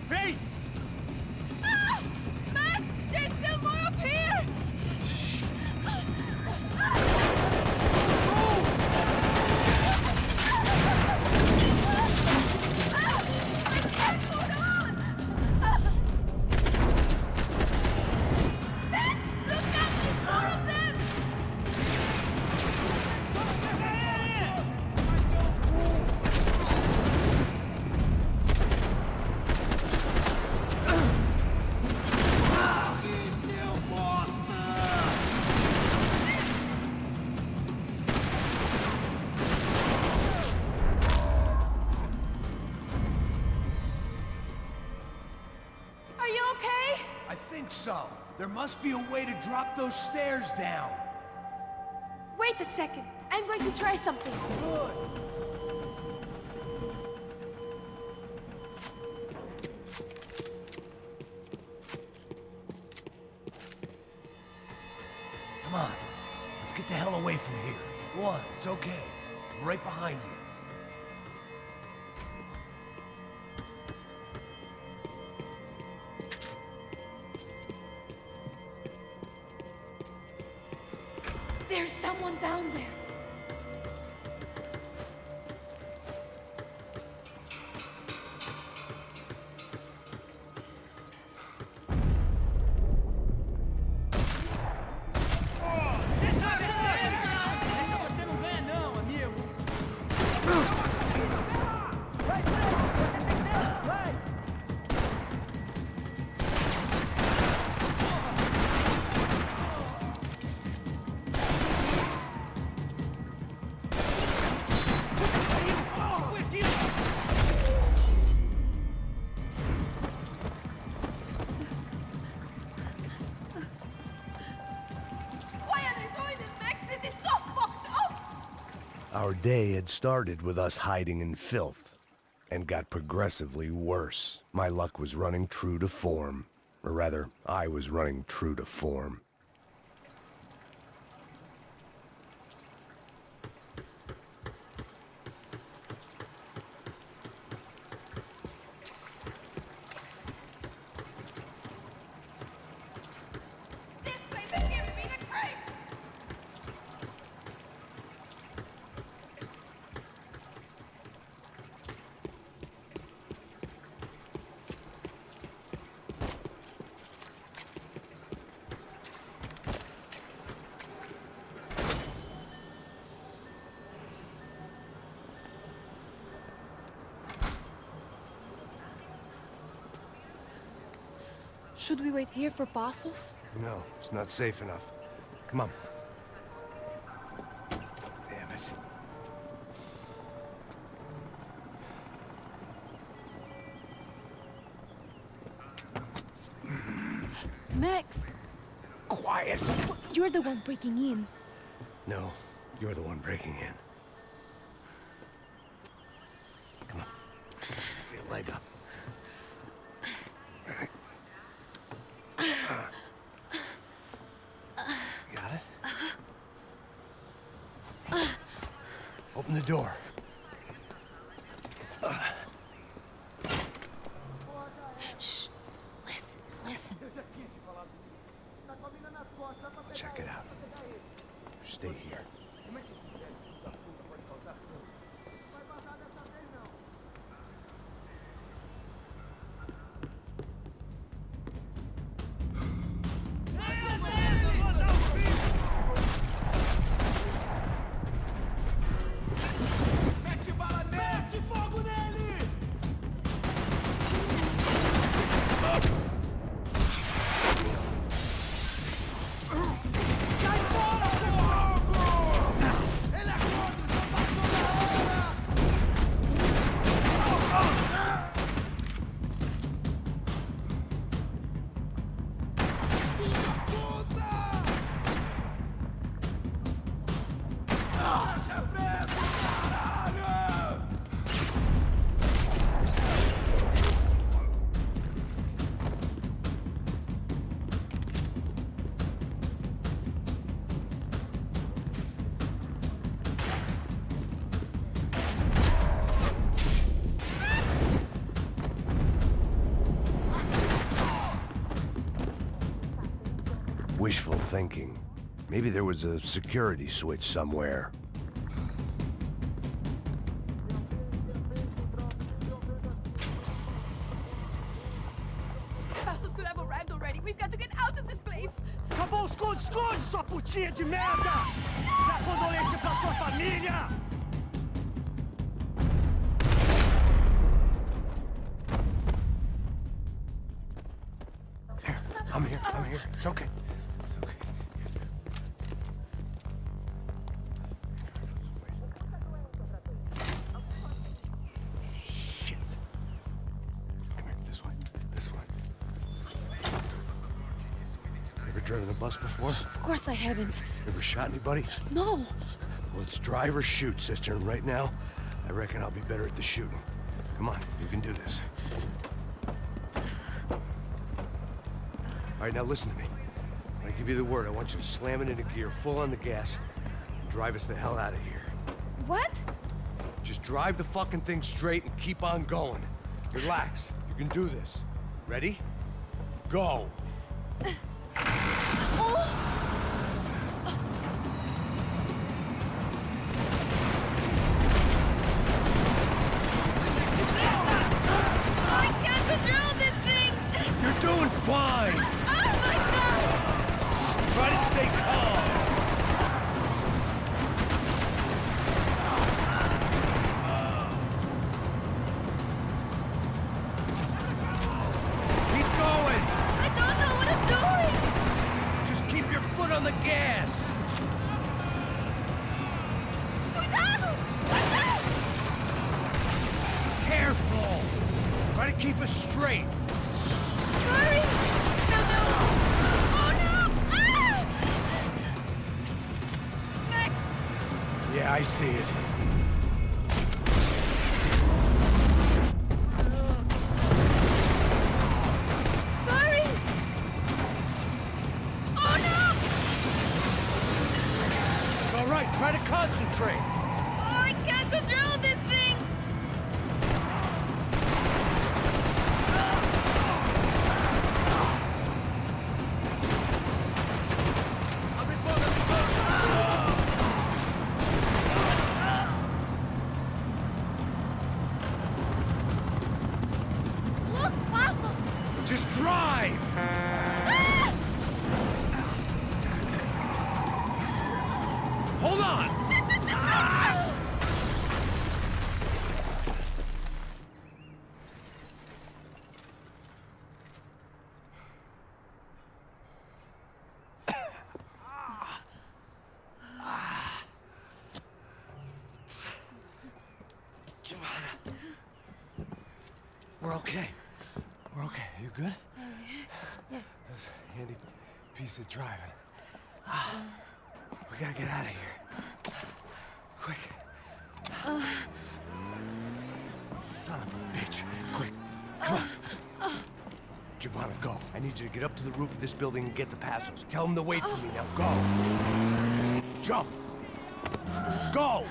Payne! Ah! Max! There's still more up here! Shit! I can't hold on! Max! Look out! There's more of them! Are you okay? I think so. There must be a way to drop those stairs down. Wait a second. I'm going to try something. Good. Come on. Let's get the hell away from here. One, it's okay. I'm right behind you. There's someone down there. Why are they doing this, Max? This is so fucked up! Our day had started with us hiding in filth, and got progressively worse. My luck was running true to form. Or rather, I was running true to form. This place is giving me the creeps! Should we wait here for parcels? No, it's not safe enough. Come on. Damn it. Max, Quiet! you're the one breaking in. No, you're the one breaking in. Come on. Get your leg up. Got it? Open the door. Shh. Listen, listen. Check it out. Stay here. Wishful thinking. Maybe there was a security switch somewhere. Bastards could have arrived already. We've got to get out of this place. Acabou os esconde-esconde, sua putinha de merda! Dá condolência pra sua família! Here, I'm here. It's okay. It's okay. Shit. Come here, this way. Ever driven a bus before? Of course I haven't. Ever shot anybody? No. Well, it's drive or shoot, sister, and right now, I reckon I'll be better at the shooting. Come on, you can do this. All right, now listen to me. When I give you the word, I want you to slam it into gear, full on the gas, and drive us the hell out of here. What? Just drive the fucking thing straight and keep on going. Relax. You can do this. Ready? Go. I can't control this thing. You're doing fine. Oh my god! Try to stay calm. Keep going. I don't know what I'm doing. Just keep your foot on the gas. Cuidado! Cuidado! Careful. Try to keep us straight. Hurry! No, no! Oh no! Ah! Max! Yeah, I see it. Hurry! Oh no! It's all right. Try to concentrate. Oh, I can't control this thing! Look, Bastos! Just drive. Ah! Hold on. Ah! We're okay. We're okay. You good? Yes. That's a handy piece of driving. We gotta get out of here. Quick. Son of a bitch. Quick. Come on. Giovanna, go. I need you to get up to the roof of this building and get the Passos. Tell them to wait for me now. Go. Jump. Go.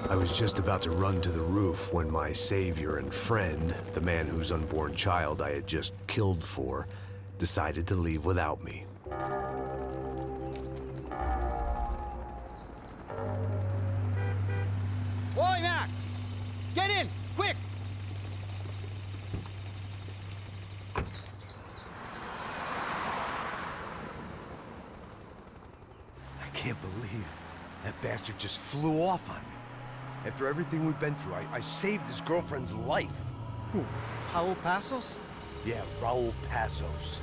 I was just about to run to the roof when my savior and friend, the man whose unborn child I had just killed for, decided to leave without me. Boy, Max! Get in! Quick! I can't believe that bastard just flew off on me. After everything we've been through, I saved his girlfriend's life. Who? Raul Passos? Yeah, Raul Passos.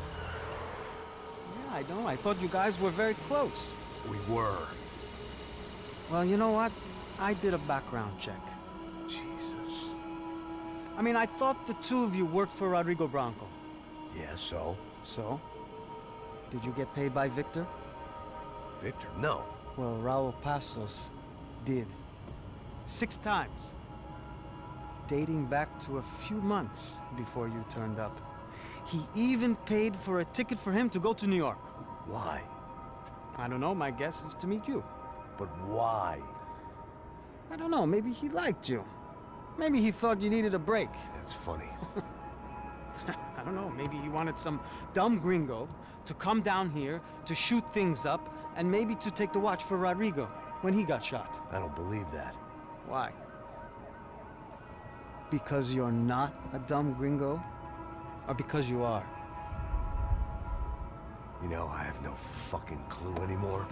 Yeah, I know. I thought you guys were very close. We were. Well, you know what? I did a background check. Jesus. I mean, I thought the two of you worked for Rodrigo Branco. Yeah, so? So? Did you get paid by Victor? Victor, no. Well, Raul Passos did. 6 times. Dating back to a few months before you turned up. He even paid for a ticket for him to go to New York. Why? I don't know, my guess is to meet you. But why? I don't know, maybe he liked you. Maybe he thought you needed a break. That's funny. I don't know, maybe he wanted some dumb gringo to come down here to shoot things up and maybe to take the watch for Rodrigo when he got shot. I don't believe that. Why? Because you're not a dumb gringo? Or because you are? You know, I have no fucking clue anymore.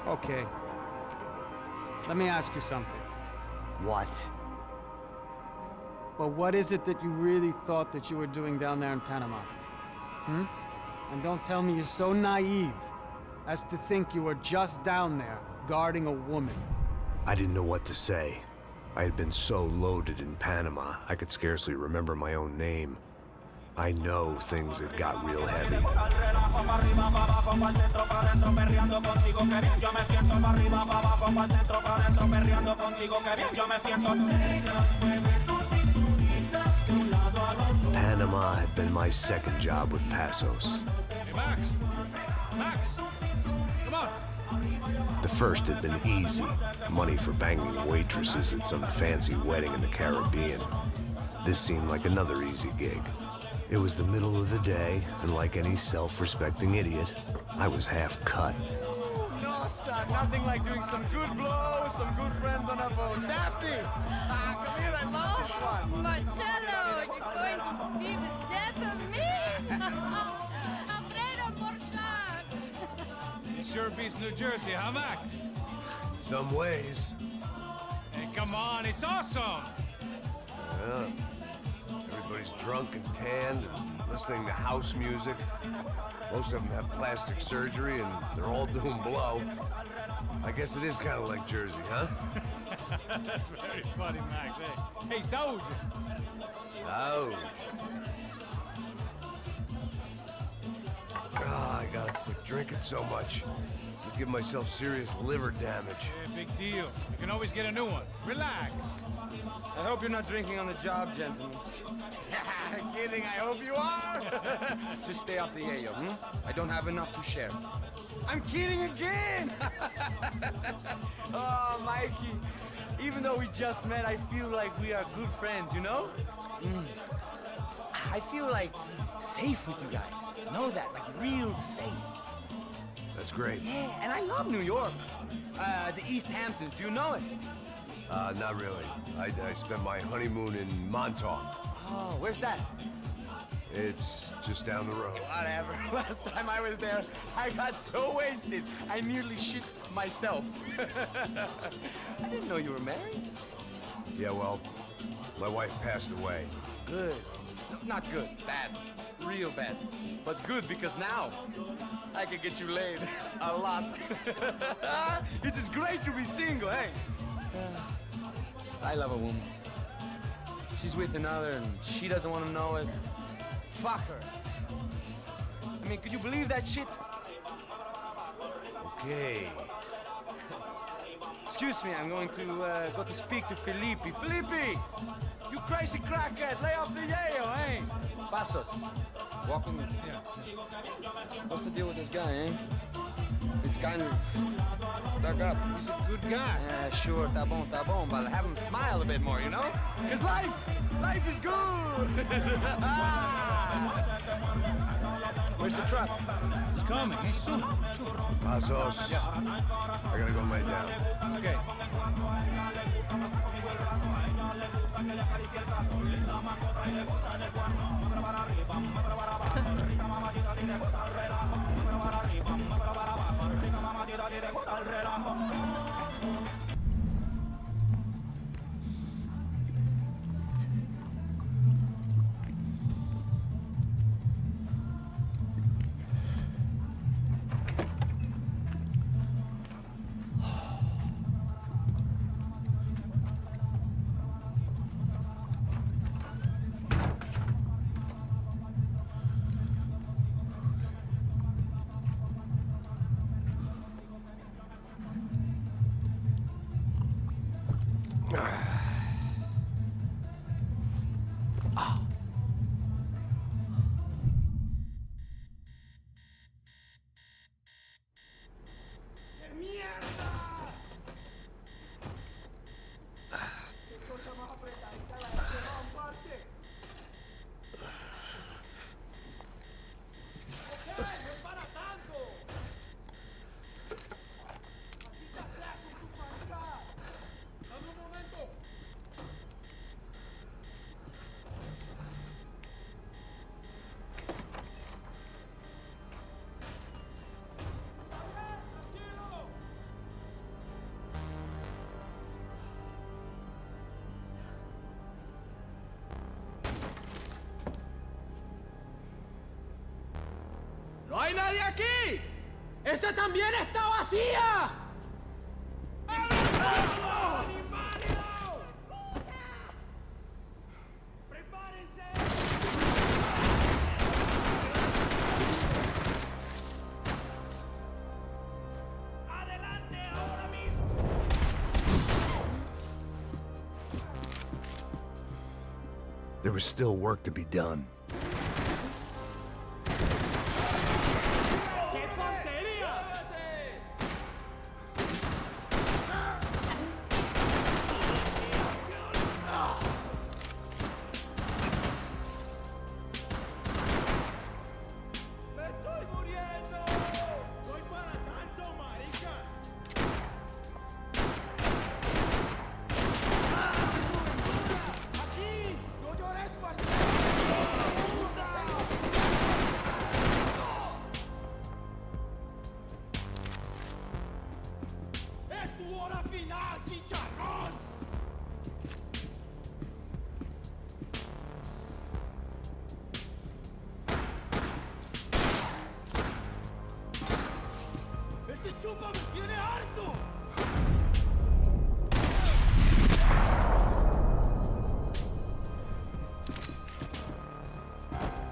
Okay. Let me ask you something. What? Well, what is it that you really thought that you were doing down there in Panama? Hmm? And don't tell me you're so naive as to think you were just down there guarding a woman. I didn't know what to say. I had been so loaded in Panama, I could scarcely remember my own name. I know things had got real heavy. Panama had been my second job with Passos. Hey, Max! Max! Come on! The first had been easy. Money for banging waitresses at some fancy wedding in the Caribbean. This seemed like another easy gig. It was the middle of the day, and like any self-respecting idiot, I was half cut. No, son, nothing like doing some good blows, some good friends on a boat. Daphne! Come here, I love this one. Marcello, you're going to be the death of me. Alfredo Borchardt. It sure beats New Jersey, huh, Max? Some ways. Hey, come on, it's awesome! Yeah. Everybody's drunk and tanned and listening to house music. Most of them have plastic surgery and they're all doing blow. I guess it is kind of like Jersey, huh? That's very funny, Max. Hey, Saúde! Oh. I gotta quit drinking so much. I'll give myself serious liver damage. Hey, big deal. You can always get a new one. Relax. I hope you're not drinking on the job, gentlemen. Kidding, I hope you are. Just stay off the yayo, I don't have enough to share. I'm kidding again! Oh, Mikey, even though we just met, I feel like we are good friends, you know? I feel like safe with you guys. Know that, like real safe. That's great. Yeah, and I love New York. The East Hamptons, do you know it? Not really. I spent my honeymoon in Montauk. Oh, where's that? It's just down the road. Whatever. Last time I was there, I got so wasted, I nearly shit myself. I didn't know you were married. Yeah, well, my wife passed away. Good. No, not good. Bad. Real bad. But good because now I can get you laid a lot. It is great to be single, hey? I love a woman. She's with another and she doesn't want to know it. Fuck her. I mean, could you believe that shit? Okay. Excuse me, I'm going to go to speak to Felipe. Felipe! You crazy crackhead, lay off the yayo, hey? Passos, walk with me. Yeah. What's the deal with this guy, eh? He's kind of stuck up. He's a good guy. Yeah, sure, tá bom, but have him smile a bit more, you know? Cause life is good! Where's the truck? It's coming. Hey, soon. Passos. Yeah. I gotta go lay down. Okay. ¡No hay nadie aquí! ¡Esta también está vacía! There was still work to be done.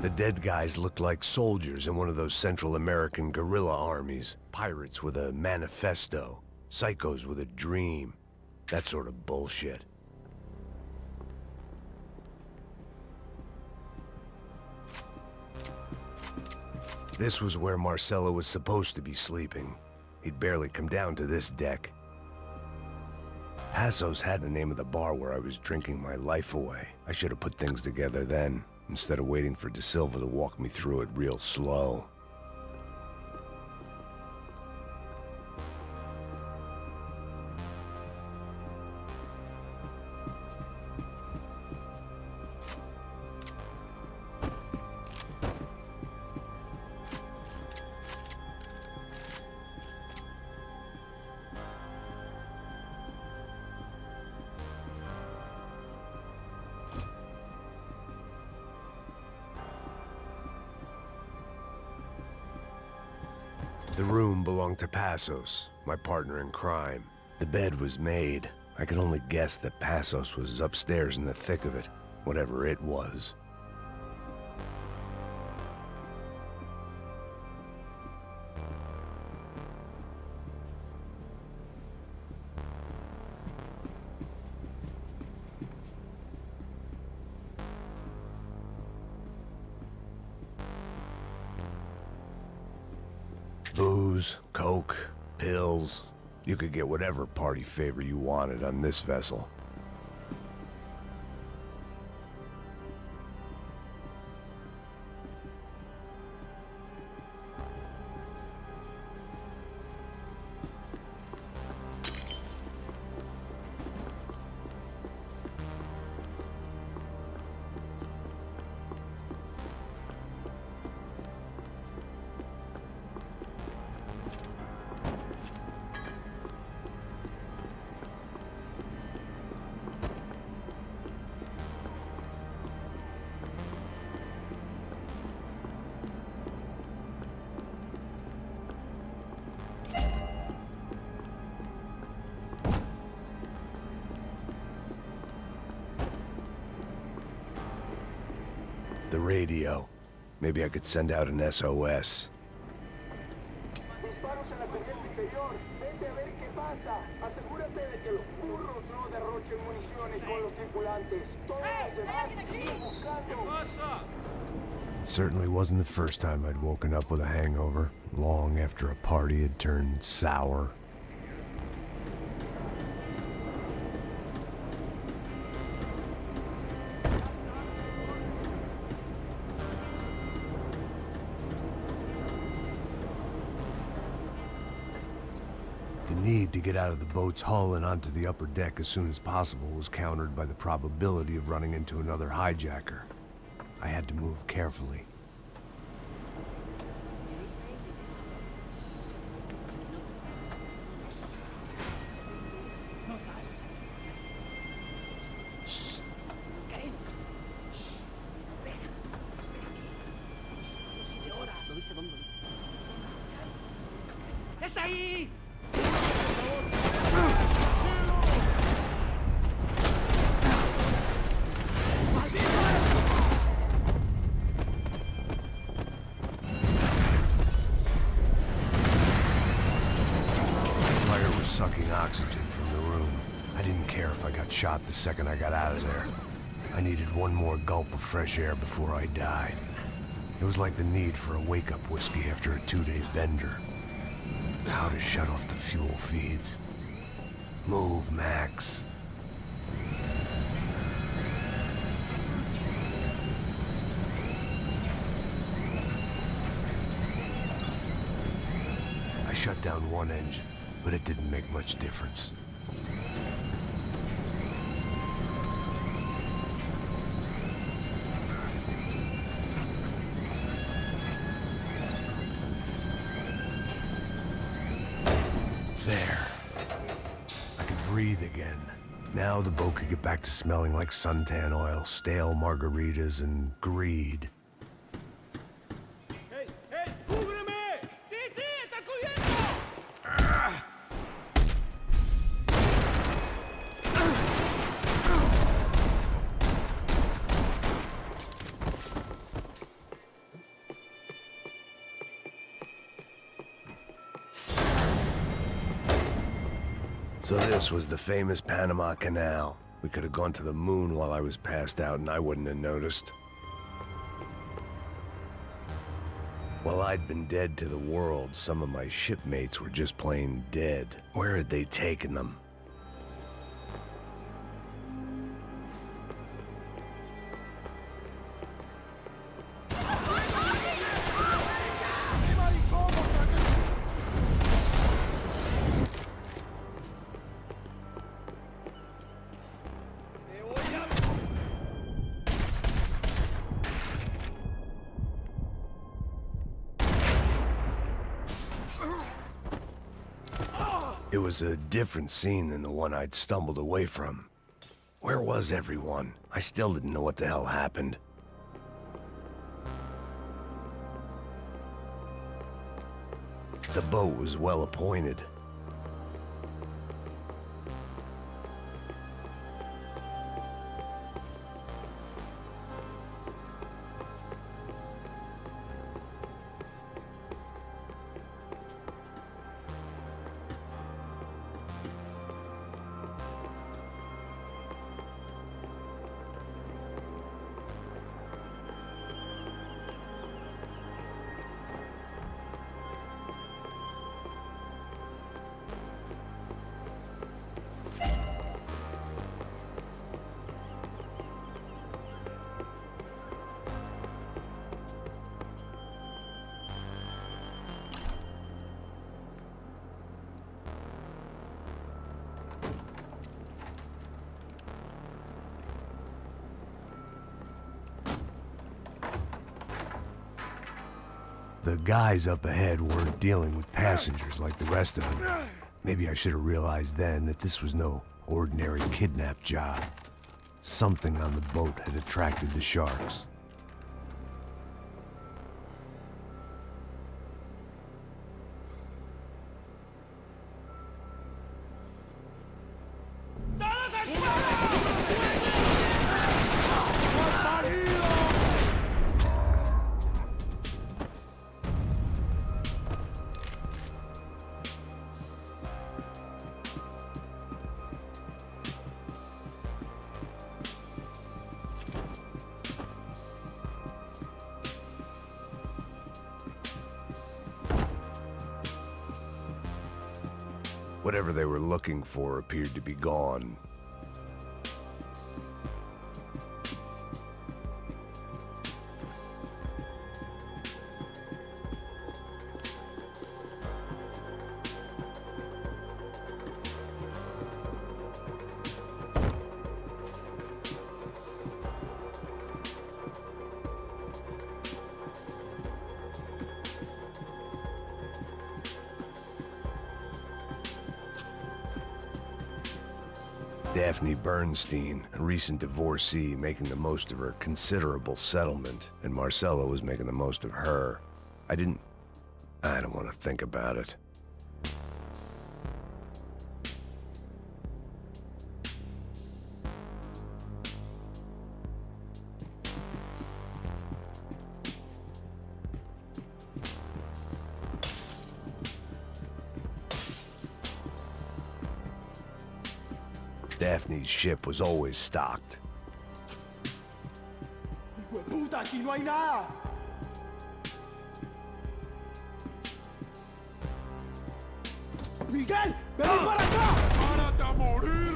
The dead guys looked like soldiers in one of those Central American guerrilla armies. Pirates with a manifesto. Psychos with a dream. That sort of bullshit. This was where Marcelo was supposed to be sleeping. He'd barely come down to this deck. Passos had the name of the bar where I was drinking my life away. I should have put things together then, instead of waiting for De Silva to walk me through it real slow. The room belonged to Passos, my partner in crime. The bed was made. I could only guess that Passos was upstairs in the thick of it, whatever it was. Booze, coke, pills. You could get whatever party favor you wanted on this vessel. The radio. Maybe I could send out an SOS. Disparos en la cubierta inferior. Vete a ver qué pasa. Asegúrate de que los burros no derrochen municiones con los tripulantes. Todos los demás siguen buscando. It certainly wasn't the first time I'd woken up with a hangover, long after a party had turned sour. The need to get out of the boat's hull and onto the upper deck as soon as possible was countered by the probability of running into another hijacker. I had to move carefully. ¡Está ahí! Fire was sucking oxygen from the room. I didn't care if I got shot the second I got out of there. I needed one more gulp of fresh air before I died. It was like the need for a wake-up whiskey after a 2-day bender. How to shut off the fuel feeds. Move, Max. I shut down one engine, but it didn't make much difference. There. I could breathe again. Now the boat could get back to smelling like suntan oil, stale margaritas, and greed. ¡Hey! ¡Hey! ¡Cúbreme! ¡Sí, sí! ¡Está cubierto! So this was the famous Panama Canal. We could have gone to the moon while I was passed out and I wouldn't have noticed. While I'd been dead to the world, some of my shipmates were just plain dead. Where had they taken them? It was a different scene than the one I'd stumbled away from. Where was everyone? I still didn't know what the hell happened. The boat was well appointed. The guys up ahead weren't dealing with passengers like the rest of them. Maybe I should have realized then that this was no ordinary kidnap job. Something on the boat had attracted the sharks. Whatever they were looking for appeared to be gone. Daphne Bernstein, a recent divorcee, making the most of her considerable settlement, and Marcella was making the most of her. I don't want to think about it. Daphne's ship was always stocked. ¡Puta, aquí no hay nada! ¡Miguel! ¡Ven para acá! ¡Párate a morir!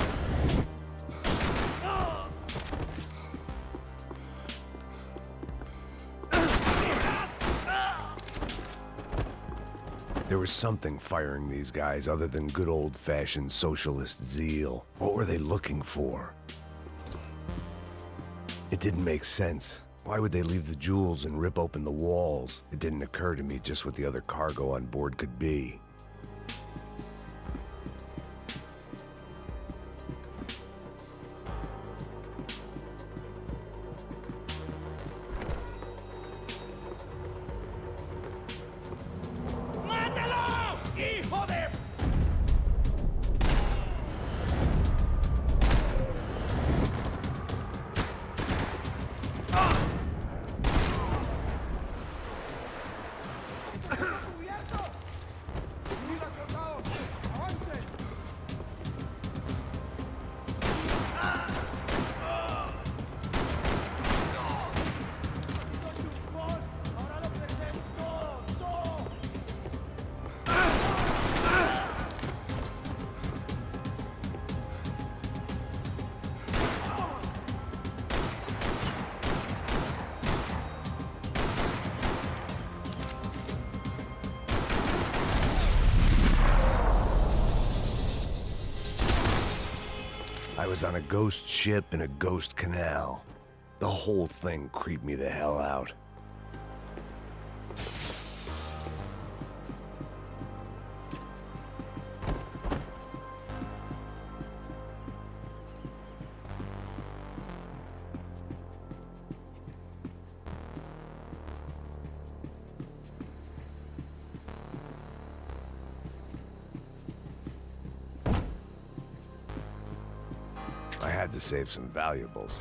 There was something firing these guys other than good old-fashioned socialist zeal. What were they looking for? It didn't make sense. Why would they leave the jewels and rip open the walls? It didn't occur to me just what the other cargo on board could be. I was on a ghost ship in a ghost canal. The whole thing creeped me the hell out. I had to save some valuables.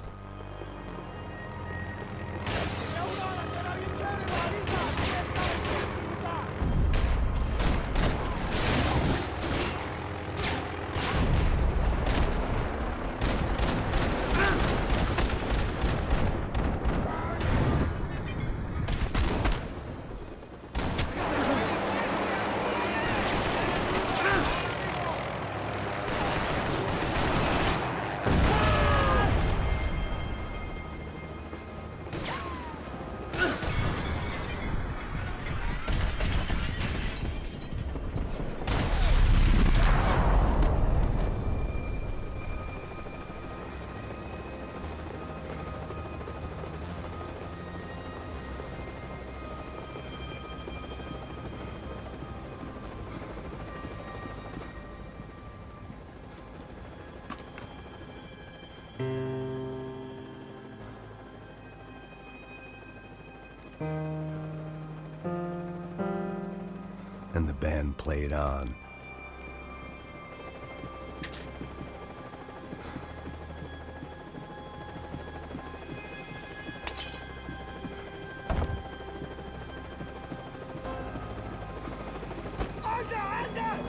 And the band played on.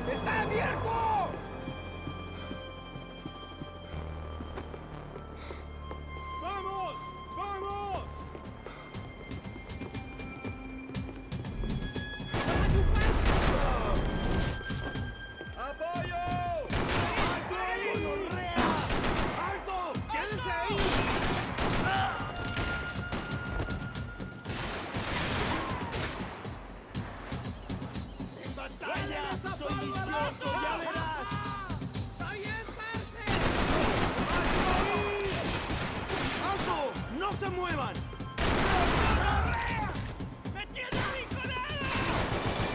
¡Está abierto! ¡Vamos! ¡Vamos! ¡Apoyo! ¡Alto ahí! ¡Alto! ¡Quédese ahí! ¡En batalla! ¡Soy vicioso! ¡Ya verás! ¡Está bien, parce! ¡Alto! ¡No se muevan! ¡Me tienes rinconado!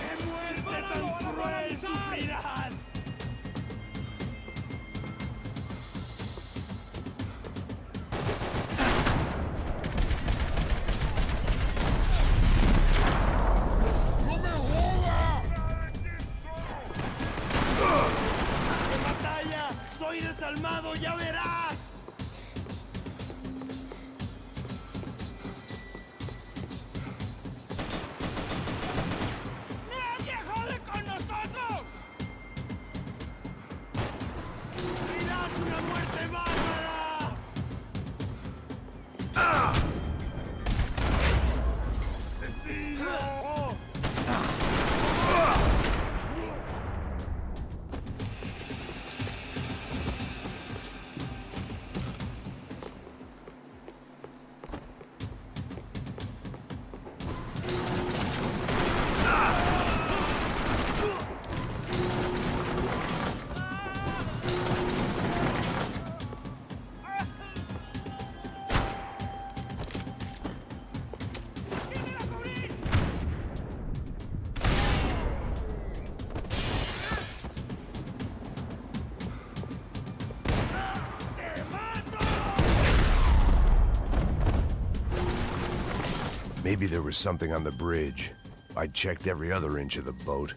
¡Qué muerte tan cruel sufrirás! ¡En batalla! ¡Soy desalmado! ¡Ya verás! ¡Nadie jode con nosotros! ¡Sufrirás una muerte bárbara! ¡Asesino! Maybe there was something on the bridge. I checked every other inch of the boat.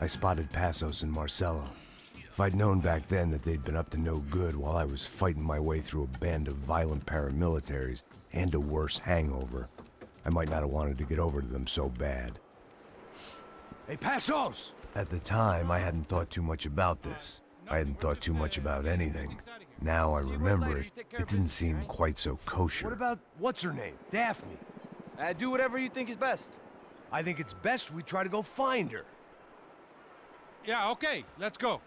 I spotted Passos and Marcelo. If I'd known back then that they'd been up to no good while I was fighting my way through a band of violent paramilitaries and a worse hangover, I might not have wanted to get over to them so bad. Hey, Passos! At the time, I hadn't thought too much about this. I hadn't thought too much about anything. Now I remember it, it didn't seem quite so kosher. What about, what's her name? Daphne. Do whatever you think is best. I think it's best we try to go find her. Yeah, okay, let's go.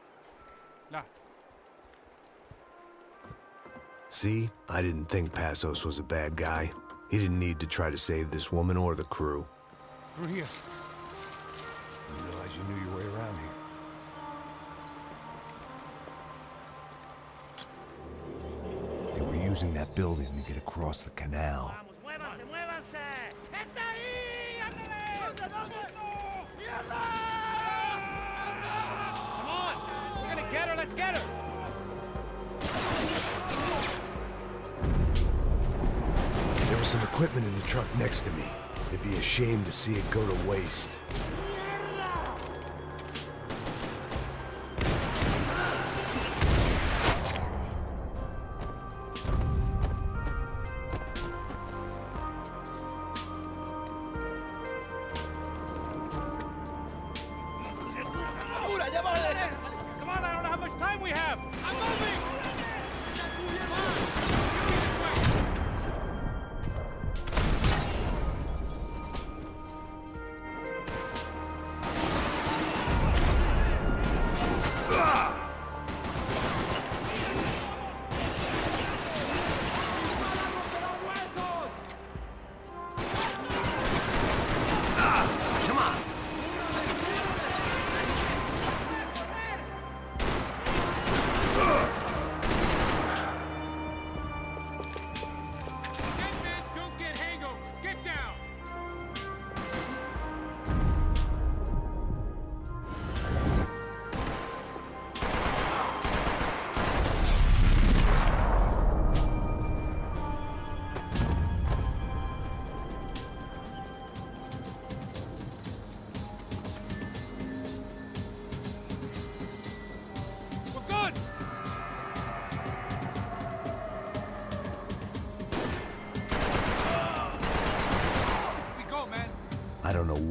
Nah. See? I didn't think Passos was a bad guy. He didn't need to try to save this woman or the crew. Through here. I didn't realize you knew your way around here. They were using that building to get across the canal. ¡Muévanse, muévanse! ¡Está ahí! ¡Ándale! ¡Mierda! Come on! We're gonna get her, let's get her! There was some equipment in the truck next to me. It'd be a shame to see it go to waste. Come on, I don't know how much time we have! I'm moving!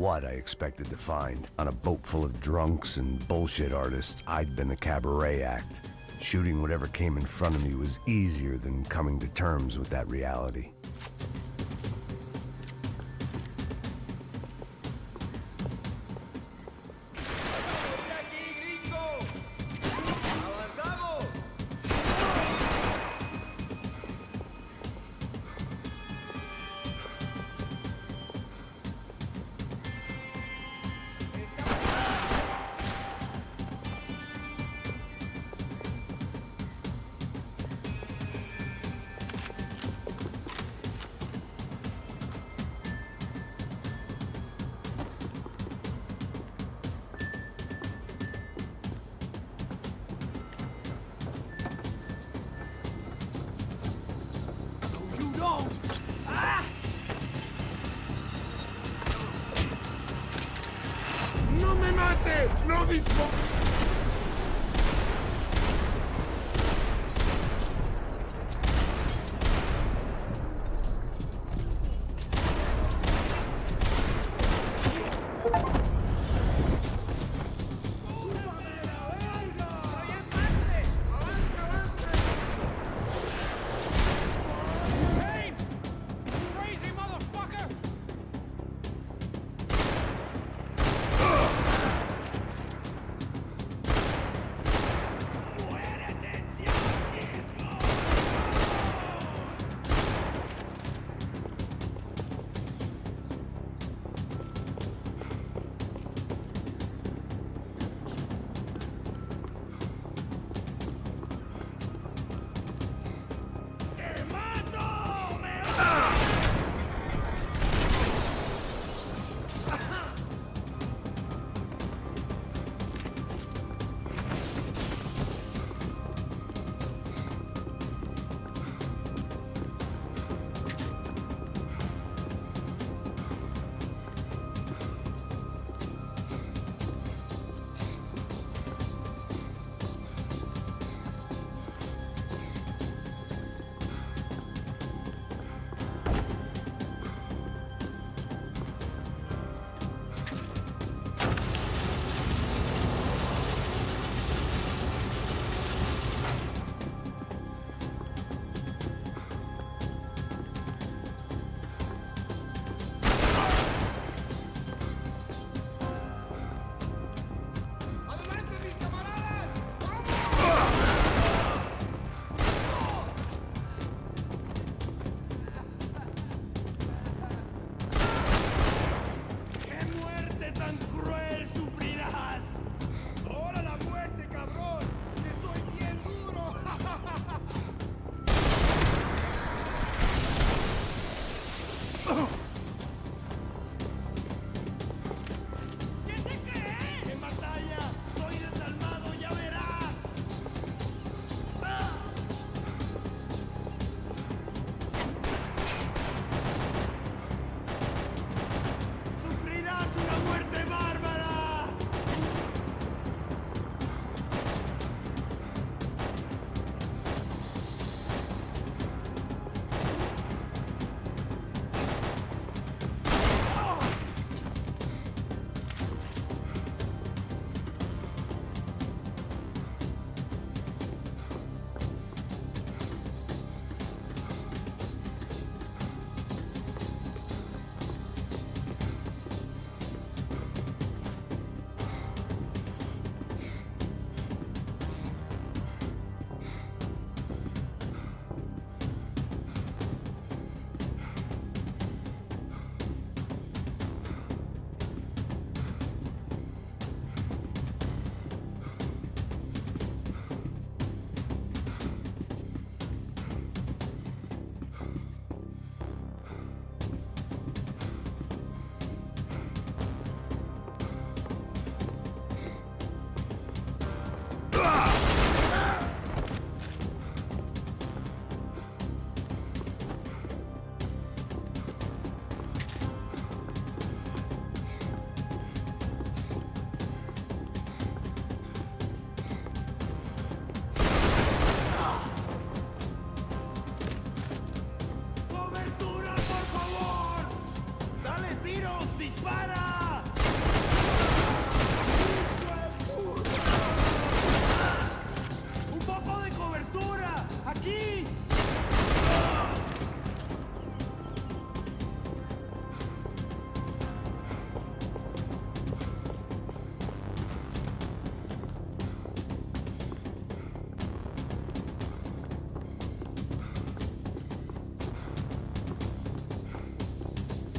what I expected to find. On a boat full of drunks and bullshit artists, I'd been the cabaret act. Shooting whatever came in front of me was easier than coming to terms with that reality. ¡No me mate! ¡No dispare! Payne! Crazy motherfucker!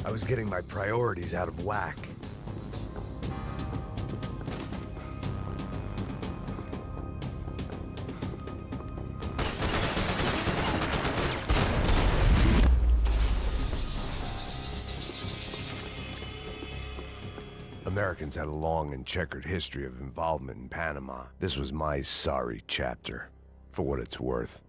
I was getting my priorities out of whack. Americans had a long and checkered history of involvement in Panama. This was my sorry chapter, for what it's worth.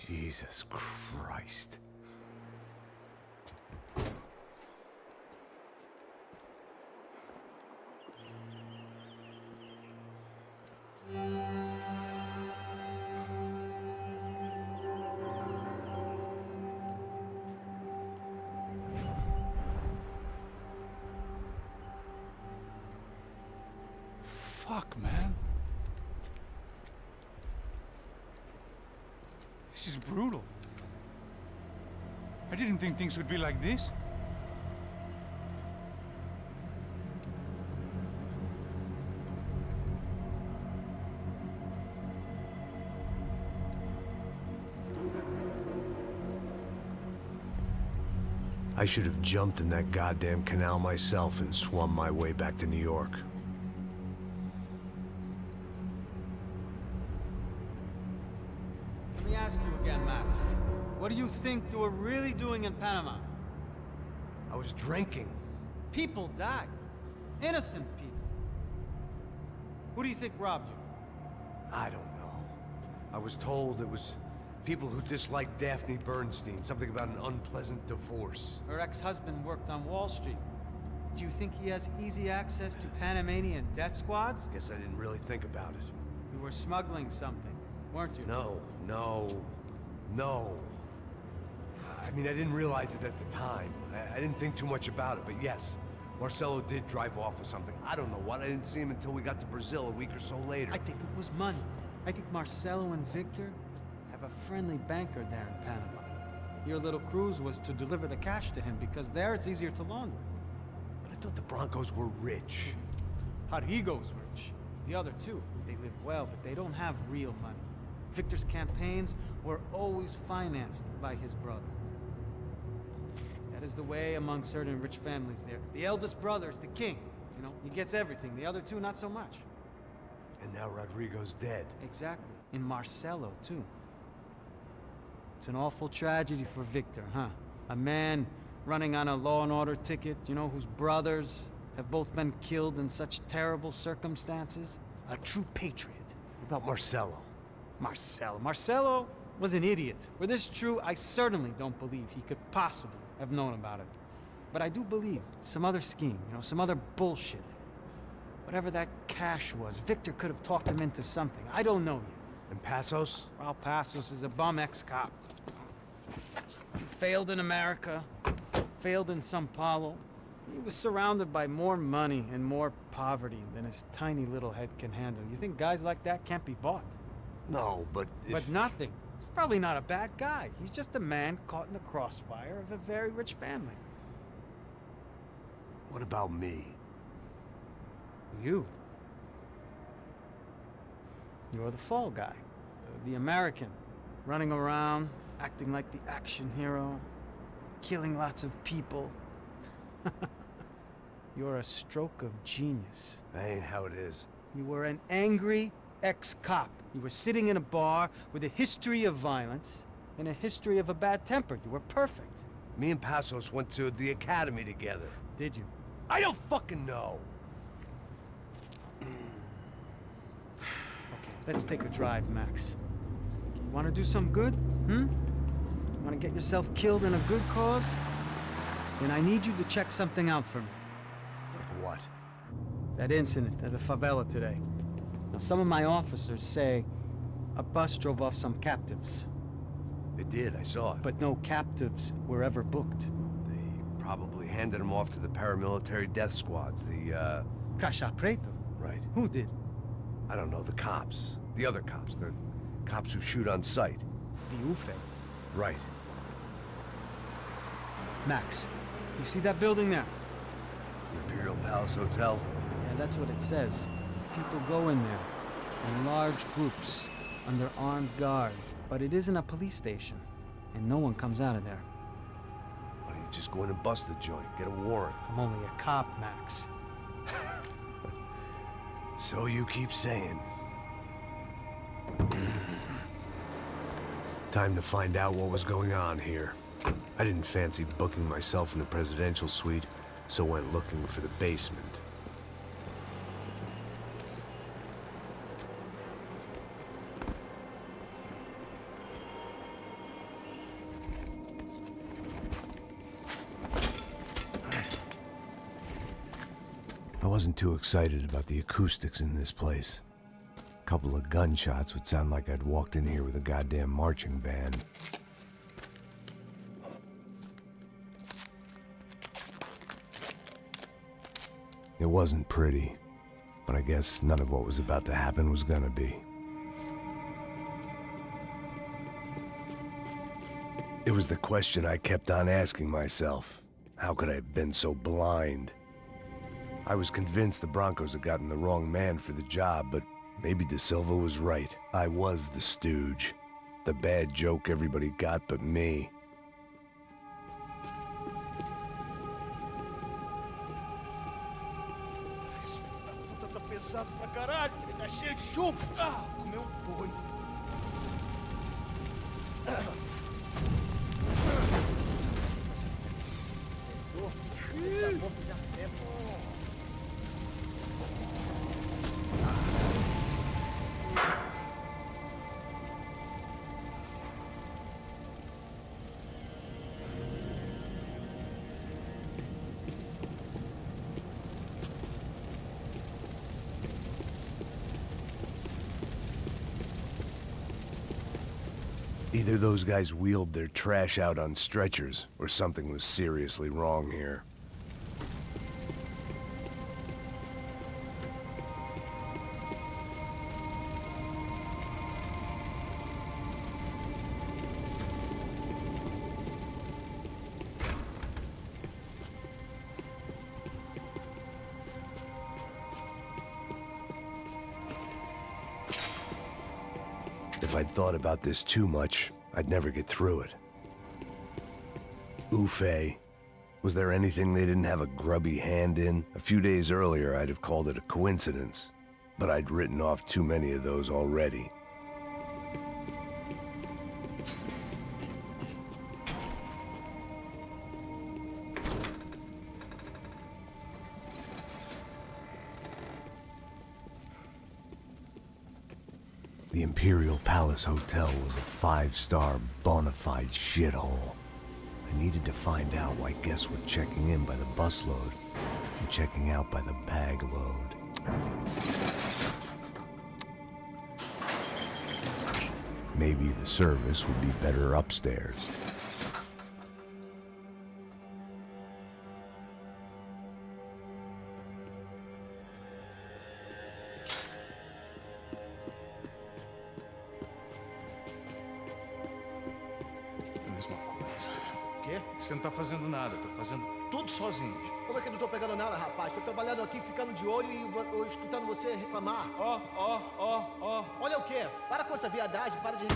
Jesus Christ. Fuck, man. This is brutal. I didn't think things would be like this. I should have jumped in that goddamn canal myself and swum my way back to New York. Let me ask you again, Max. What do you think you were really doing in Panama? I was drinking. People died. Innocent people. Who do you think robbed you? I don't know. I was told it was people who disliked Daphne Bernstein, something about an unpleasant divorce. Her ex-husband worked on Wall Street. Do you think he has easy access to Panamanian death squads? Guess I didn't really think about it. You were smuggling something, weren't you? No. I mean, I didn't realize it at the time. I didn't think too much about it, but yes, Marcelo did drive off with something. I don't know what. I didn't see him until we got to Brazil a week or so later. I think it was money. I think Marcelo and Victor have a friendly banker there in Panama. Your little cruise was to deliver the cash to him because there it's easier to launder. But I thought the Broncos were rich. Rodrigo's rich. The other two, they live well, but they don't have real money. Victor's campaigns were always financed by his brother. That is the way among certain rich families there. The eldest brother is the king. You know, he gets everything. The other two, not so much. And now Rodrigo's dead. Exactly. And Marcelo, too. It's an awful tragedy for Victor, huh? A man running on a law and order ticket, you know, whose brothers have both been killed in such terrible circumstances. A true patriot. What about Marcelo? Marcelo was an idiot. Were this true, I certainly don't believe he could possibly have known about it. But I do believe some other scheme, you know, some other bullshit. Whatever that cash was, Victor could have talked him into something. I don't know yet. And Passos? Well, Passos is a bum ex-cop. He failed in America, failed in Sao Paulo. He was surrounded by more money and more poverty than his tiny little head can handle. You think guys like that can't be bought? No, but if... But nothing. He's probably not a bad guy. He's just a man caught in the crossfire of a very rich family. What about me? You. You're the fall guy. The American. Running around, acting like the action hero. Killing lots of people. You're a stroke of genius. That ain't how it is. You were an angry ex-cop. You were sitting in a bar with a history of violence and a history of a bad temper. You were perfect. Me and Passos went to the academy together. Did you? I don't fucking know. Okay, let's take a drive, Max. You want to do some good? Want to get yourself killed in a good cause? Then I need you to check something out for me. Like what? That incident at the favela today. Now, some of my officers say a bus drove off some captives. They did, I saw it. But no captives were ever booked. They Probably handed him off to the paramilitary death squads, the, Caixa Preto? Right. Who did? I don't know, the cops. The other cops, the cops who shoot on sight. The UFE. Right. Max, you see that building there? The Imperial Palace Hotel? Yeah, that's what it says. People go in there, in large groups, under armed guard. But it isn't a police station, and no one comes out of there. Why don't you just go in and bust the joint, get a warrant? I'm only a cop, Max. So you keep saying. Time to find out what was going on here. I didn't fancy booking myself in the presidential suite, so went looking for the basement. I wasn't too excited about the acoustics in this place. A couple of gunshots would sound like I'd walked in here with a goddamn marching band. It wasn't pretty, but I guess none of what was about to happen was gonna be. It was the question I kept on asking myself. How could I have been so blind? I was convinced the Broncos had gotten the wrong man for the job, but maybe De Silva was right. I was the stooge. The bad joke everybody got but me. Tá pesado pra caralho, tá cheio de chumbo. Ah, comeu boi. Either those guys wheeled their trash out on stretchers, or something was seriously wrong here. If I'd thought about this too much, I'd never get through it. UFE. Was there anything they didn't have a grubby hand in? A few days earlier, I'd have called it a coincidence, but I'd written off too many of those already. The Imperial Palace Hotel was a five-star, bona fide shithole. I needed to find out why guests were checking in by the busload and checking out by the bag load. Maybe the service would be better upstairs. Mesma coisa. O quê? Você não tá fazendo nada, tá fazendo tudo sozinho. Como é que eu não tô pegando nada, rapaz? Tô trabalhando aqui, ficando de olho e escutando você reclamar. Ó. Olha o quê? Para com essa viadagem, para de...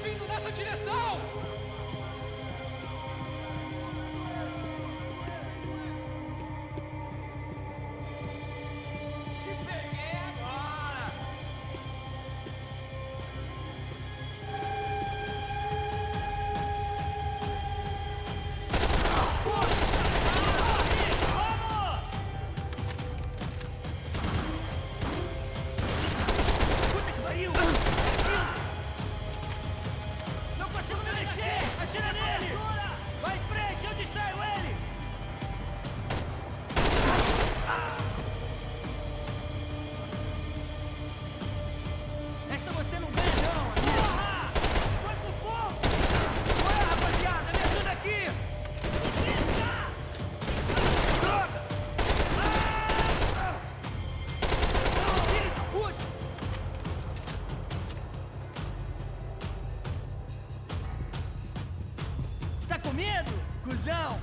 vindo nessa direção! Te peguei agora! Não consigo me mexer! Atira nele! Vai em frente, eu distraio ele! Esta você não ganha, não! Porra! Vai pro fogo! Bora, rapaziada! Me ajuda aqui! Droga! Filho da puta! Está com medo, cuzão?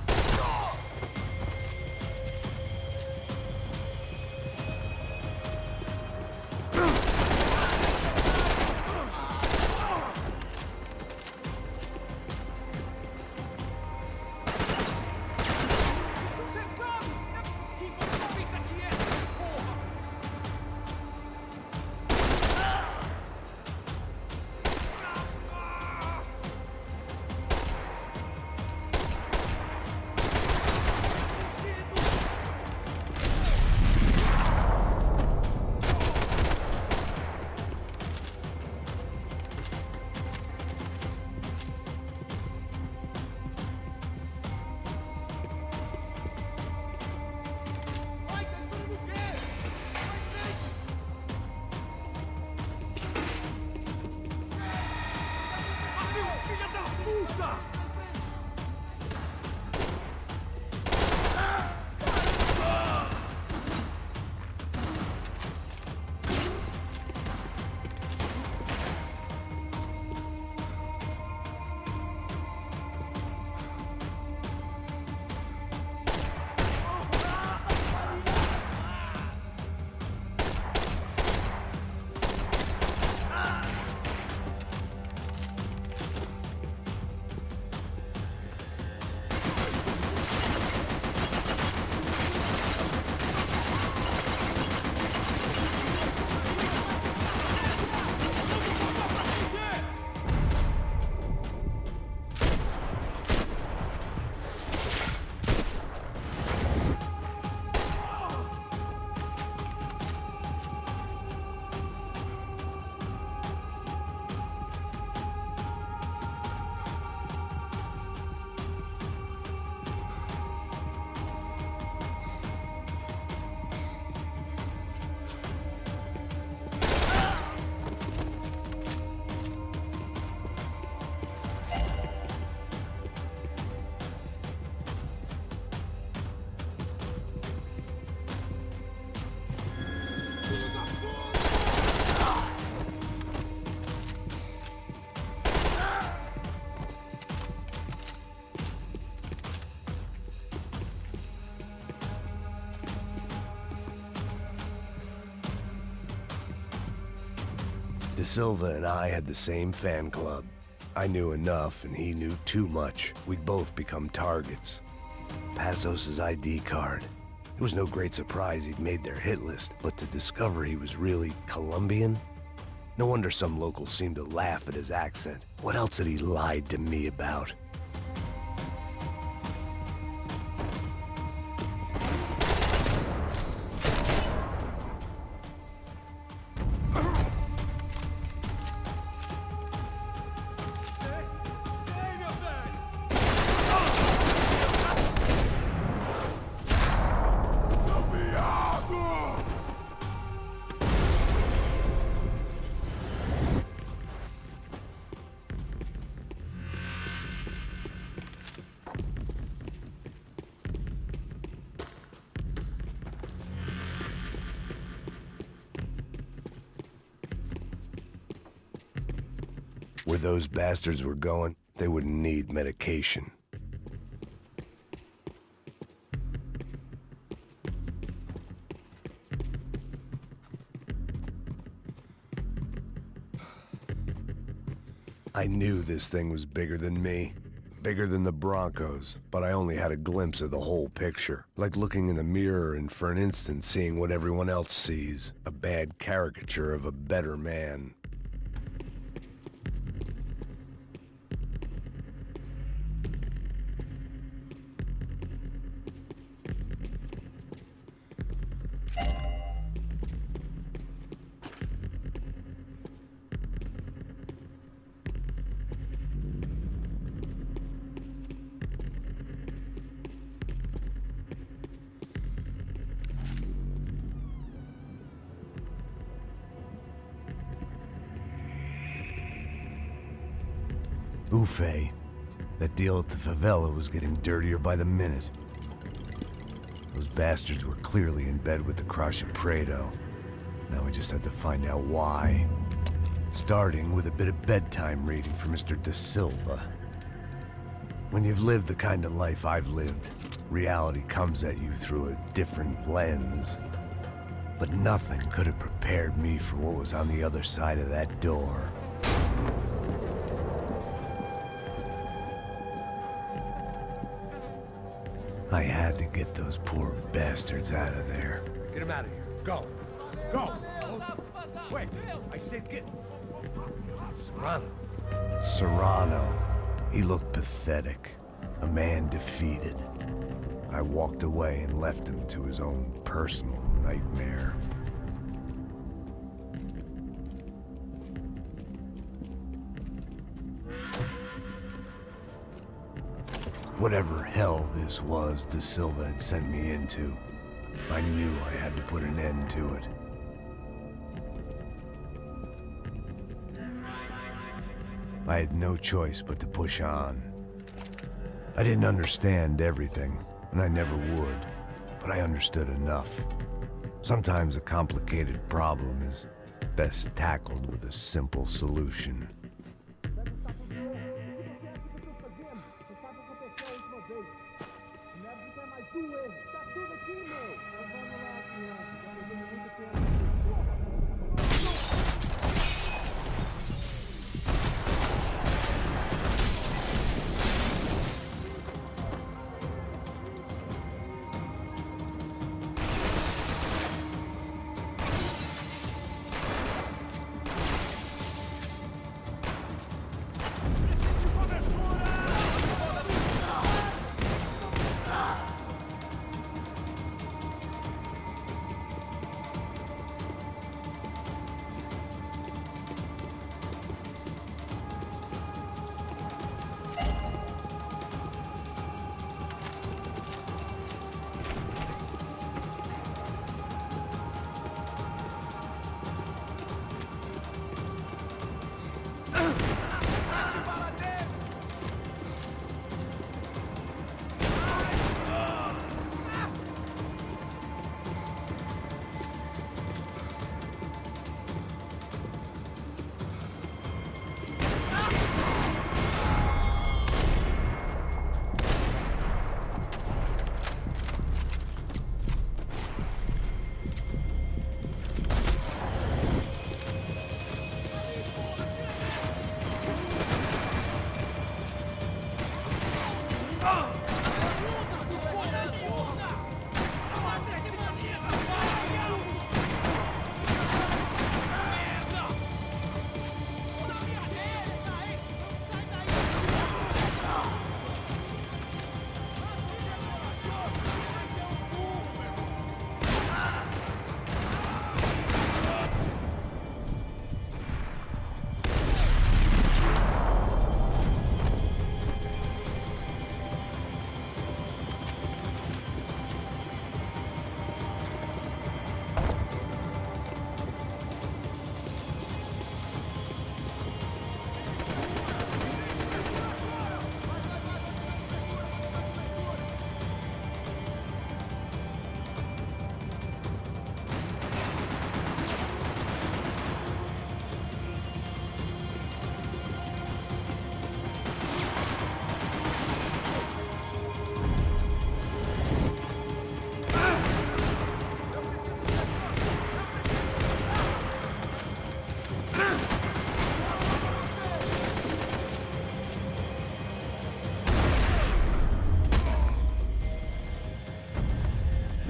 Estou cercado! Quem você pensa que é, porra? Ai, tá esperando o quê? Vai em frente! Abriu, filha da puta! De Silva and I had the same fan club. I knew enough and he knew too much. We'd both become targets. Passos' ID card. It was no great surprise he'd made their hit list, but to discover he was really Colombian? No wonder some locals seemed to laugh at his accent. What else had he lied to me about? Where those bastards were going, they wouldn't need medication. I knew this thing was bigger than me. Bigger than the Broncos, but I only had a glimpse of the whole picture. Like looking in a mirror and for an instant seeing what everyone else sees. A bad caricature of a better man. Buffet. That deal at the favela was getting dirtier by the minute. Those bastards were clearly in bed with the Crusher Prado. Now we just had to find out why. Starting with a bit of bedtime reading for Mr. Da Silva. When you've lived the kind of life I've lived, reality comes at you through a different lens. But nothing could have prepared me for what was on the other side of that door. I had to get those poor bastards out of there. Get him out of here. Go. Go. Wait. I said get... Serrano. Serrano. He looked pathetic. A man defeated. I walked away and left him to his own personal nightmare. Whatever hell this was Da Silva had sent me into, I knew I had to put an end to it. I had no choice but to push on. I didn't understand everything, and I never would, but I understood enough. Sometimes a complicated problem is best tackled with a simple solution.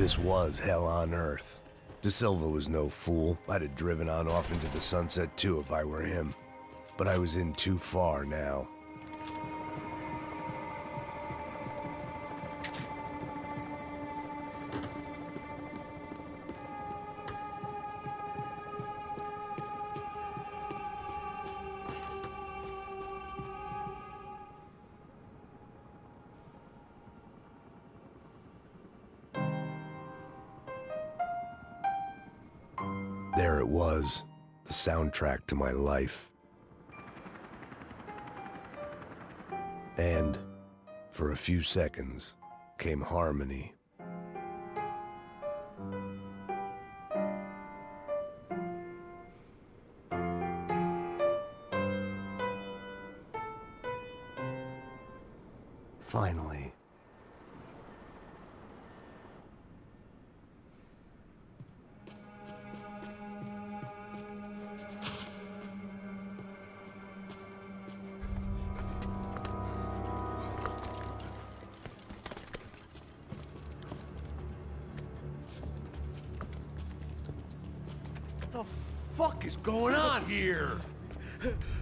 This was hell on earth. De Silva was no fool. I'd have driven on off into the sunset too if I were him. But I was in too far now. There it was, the soundtrack to my life. And, for a few seconds, came harmony. Finally. What the fuck is going on here?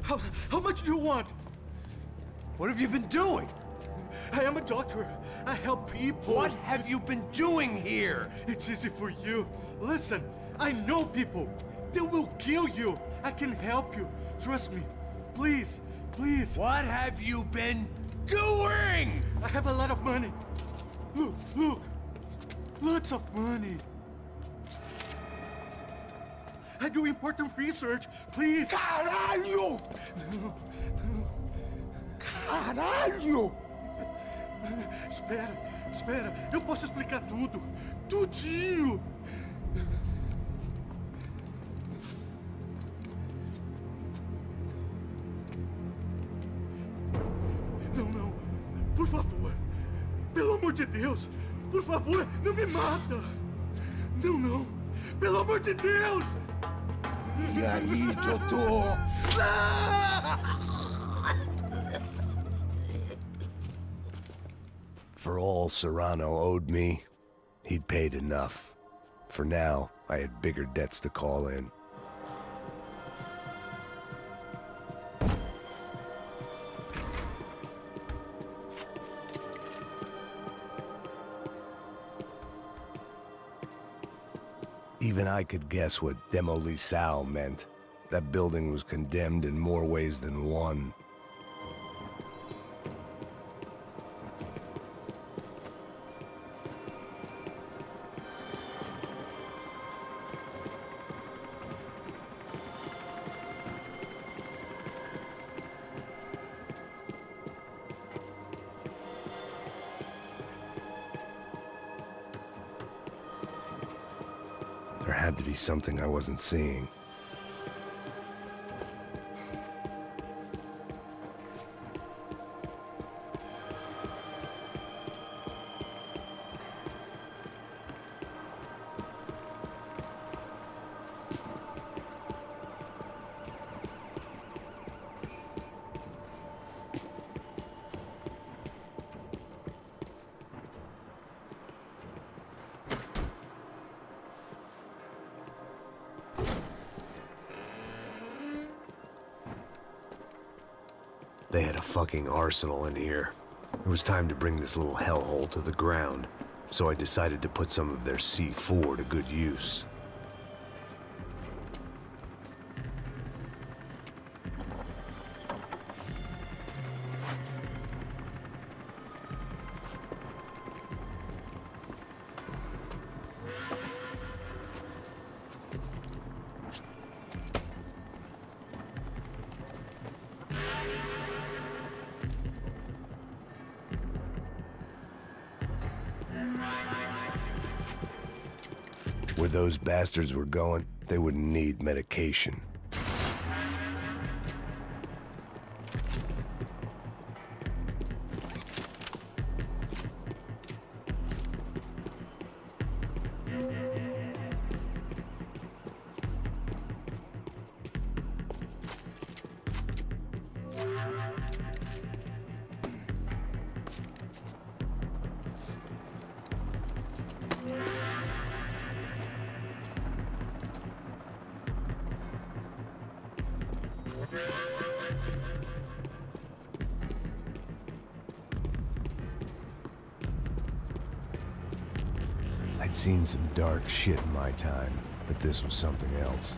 How much do you want? What have you been doing? I am a doctor. I help people. What have you been doing here? It's easy for you. Listen, I know people. They will kill you. I can help you. Trust me. Please, please. What have you been doing? I have a lot of money. Look, look. Lots of money. I do important research. Please. Caralho! No, Caralho! Espera, espera. Eu posso explicar tudo. Tudinho. Não, não. Por favor. Pelo amor de Deus. Por favor, não me mata. Não, não. Pelo amor de Deus. E aí, doutor? For all Serrano owed me, he'd paid enough. For now, I had bigger debts to call in. Even I could guess what Demolisal meant. That building was condemned in more ways than one. There had to be something I wasn't seeing. They had a fucking arsenal in here. It was time to bring this little hellhole to the ground, so I decided to put some of their C4 to good use. Where those bastards were going, they wouldn't need medication. I'd seen some dark shit in my time, but this was something else.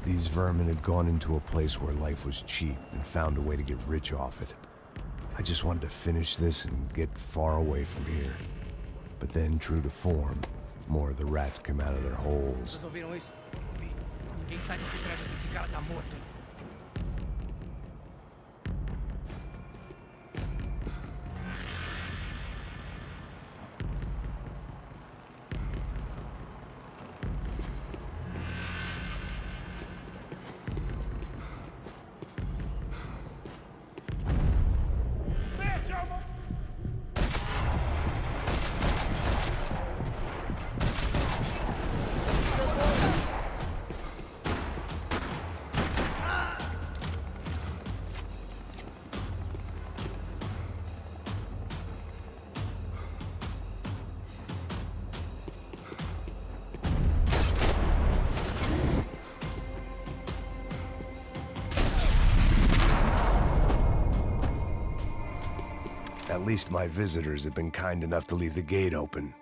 These vermin had gone into a place where life was cheap and found a way to get rich off it. I just wanted to finish this and get far away from here. But then, true to form, more of the rats came out of their holes. Vocês ouviram isso? Vi. Quem sai desse prédio aqui, esse cara tá morto. At least my visitors have been kind enough to leave the gate open.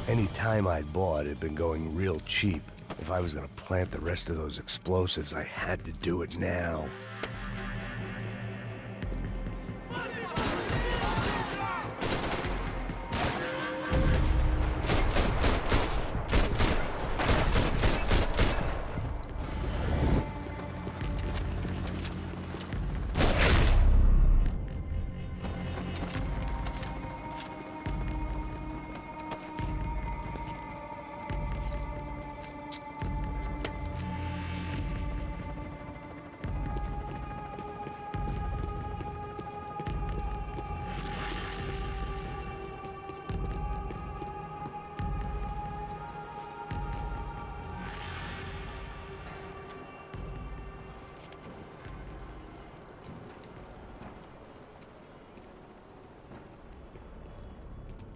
Any time I'd bought had been going real cheap. If I was gonna plant the rest of those explosives, I had to do it now.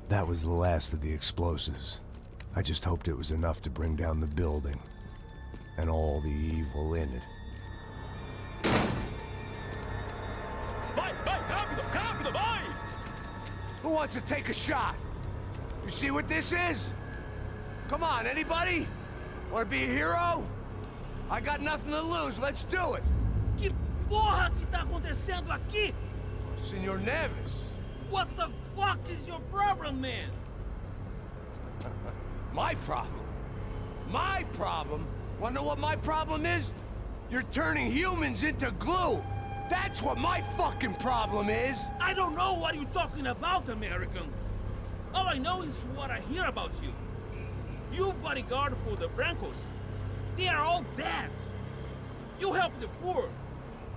That was the last of the explosives. I just hoped it was enough to bring down the building and all the evil in it. Vai, vai, rápido, rápido, vai! Who wants to take a shot? You see what this is? Come on, anybody? Want to be a hero? I got nothing to lose, let's do it! Que porra que tá acontecendo aqui? Senor Neves. What the fuck? your problem, man? My problem? My problem? Wanna know what my problem is? You're turning humans into glue! That's what my fucking problem is! I don't know what you're talking about, American. All I know is what I hear about you. You bodyguard for the Brancos. They are all dead. You help the poor.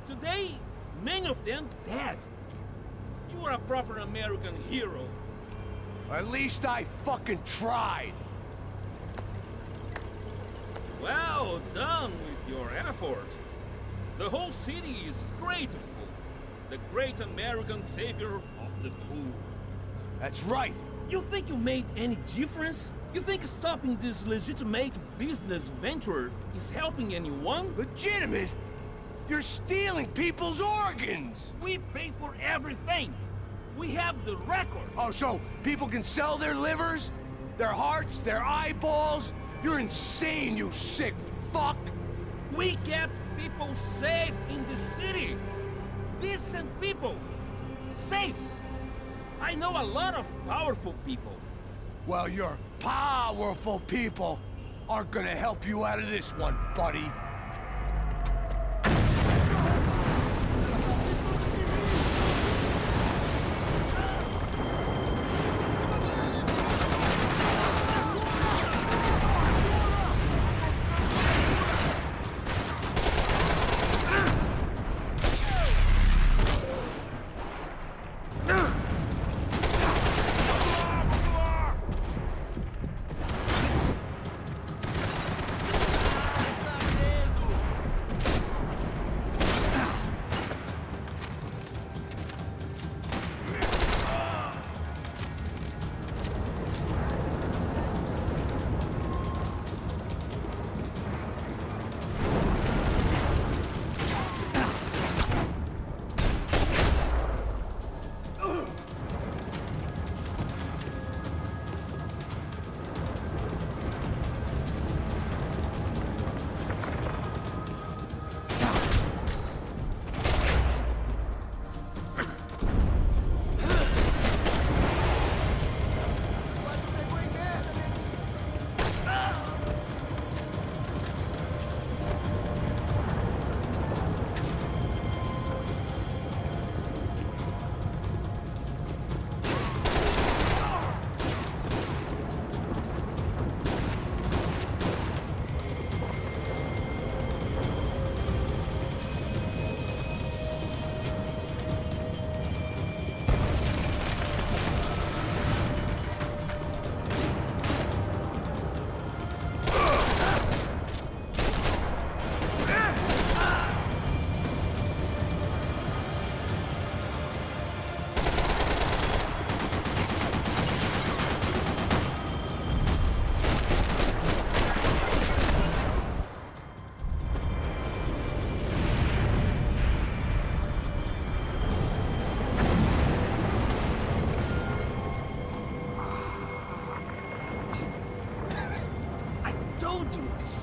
Today, many of them dead. You are a proper American hero. At least I fucking tried! Well done with your effort. The whole city is grateful. The great American savior of the poor. That's right! You think you made any difference? You think stopping this legitimate business venture is helping anyone? Legitimate? You're stealing people's organs! We pay for everything. We have the record. Oh, so people can sell their livers? Their hearts? Their eyeballs? You're insane, you sick fuck! We kept people safe in the city. Decent people. Safe. I know a lot of powerful people. Well, your powerful people aren't gonna help you out of this one, buddy.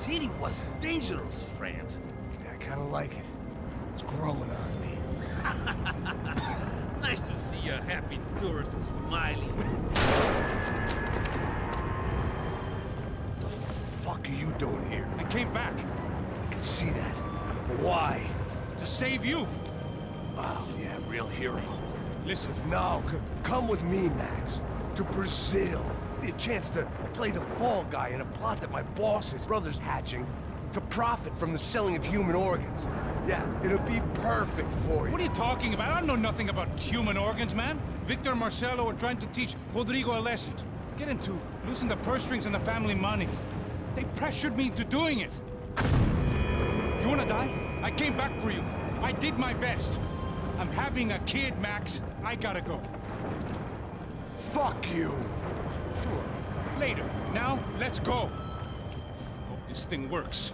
city was dangerous, friend. Yeah, I kinda like it. It's growing on me. Nice to see a happy tourist smiling. The fuck are you doing here? I came back I can see that. But why? to save you. Oh, yeah, real hero. Listen, Now, come with me, Max. To Brazil. Be a chance to play the fall guy in a plot that my boss's brother's hatching to profit from the selling of human organs. Yeah, it'll be perfect for you. what are you talking about? I know nothing about human organs, man. Victor and Marcelo are trying to teach Rodrigo a lesson. Get into losing the purse strings and the family money. They pressured me into doing it. You wanna die? I came back for you. I did my best. I'm having a kid, Max. I gotta go. Fuck you! Sure. Later. Now, let's go. Hope this thing works.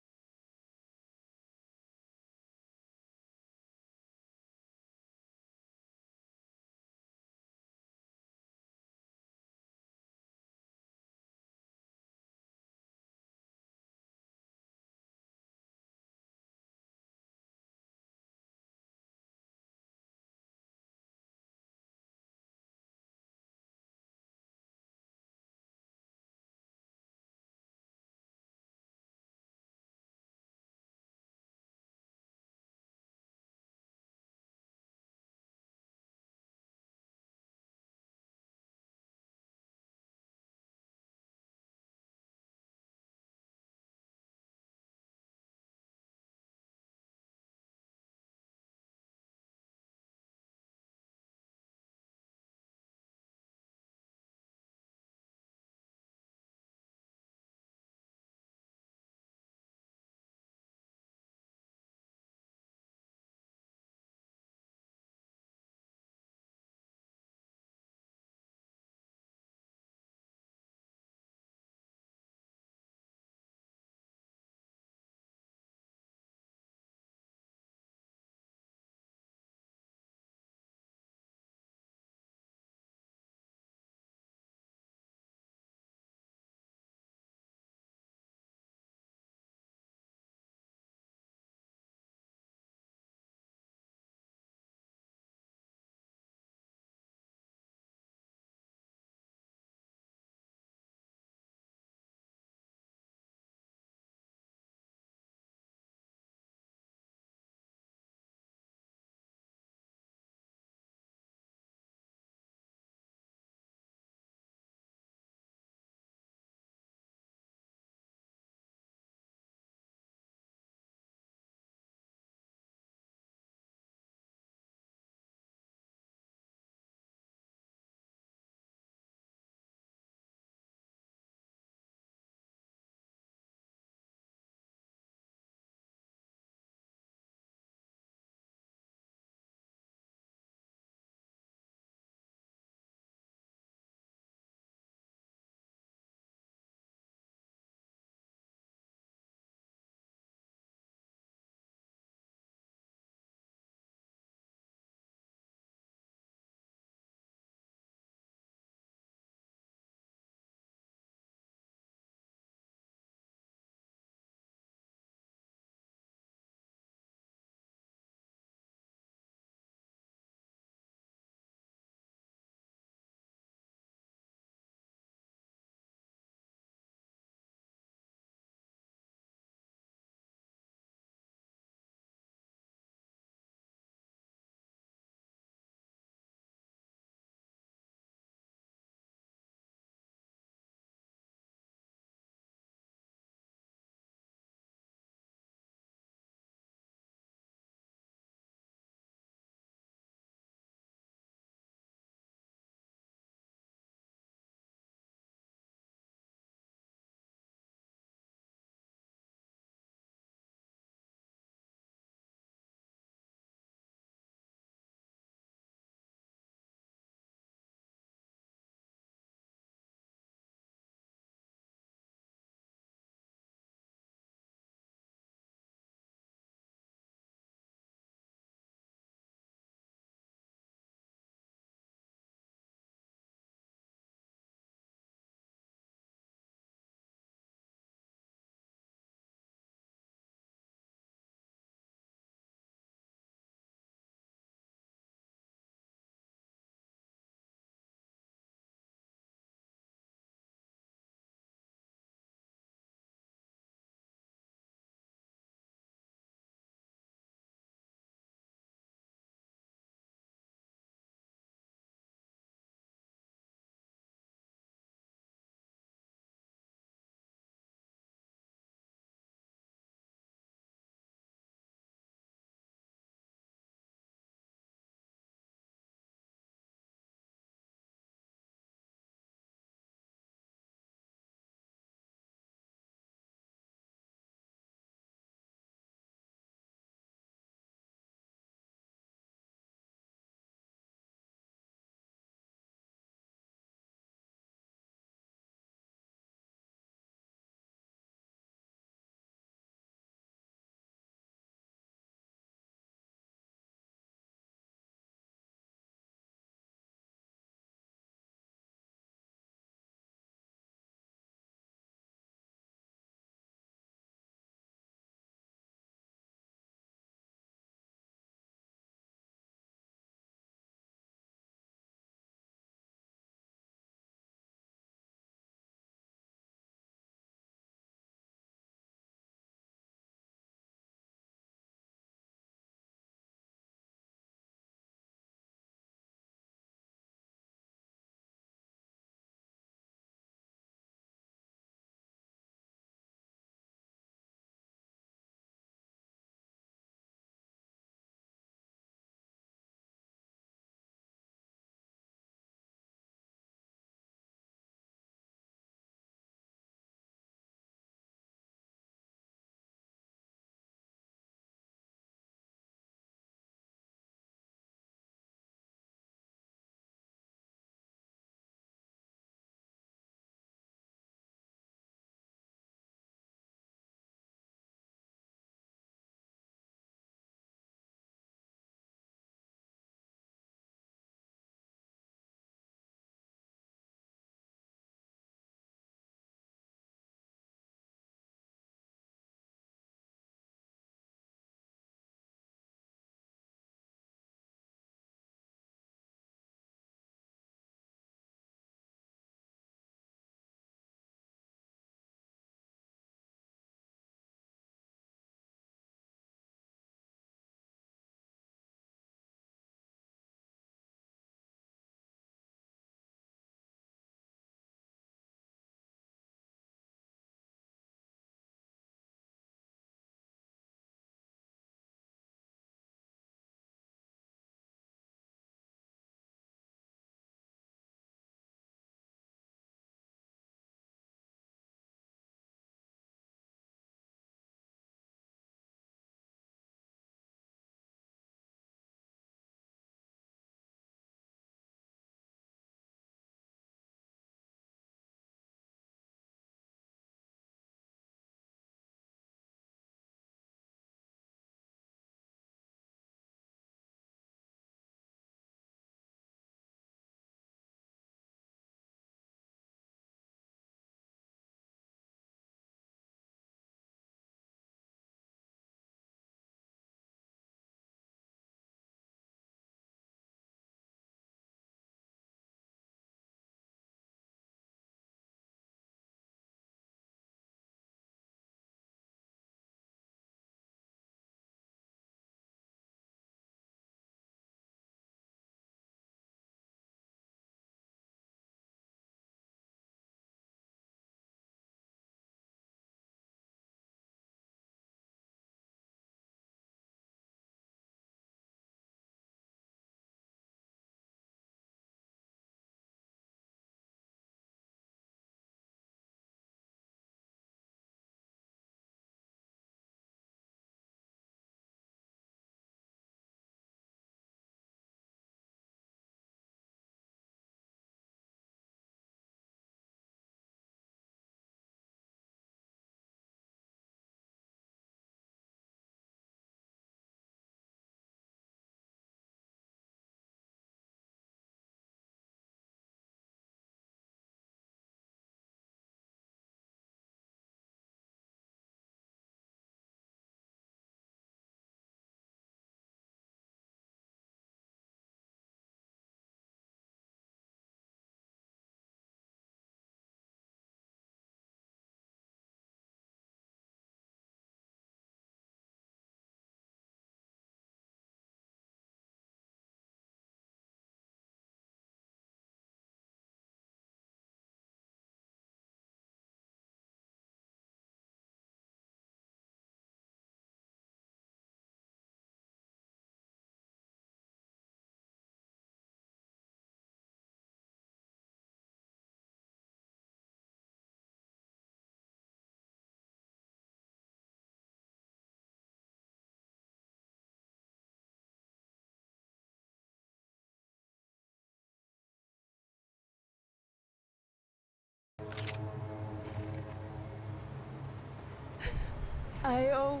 I owe...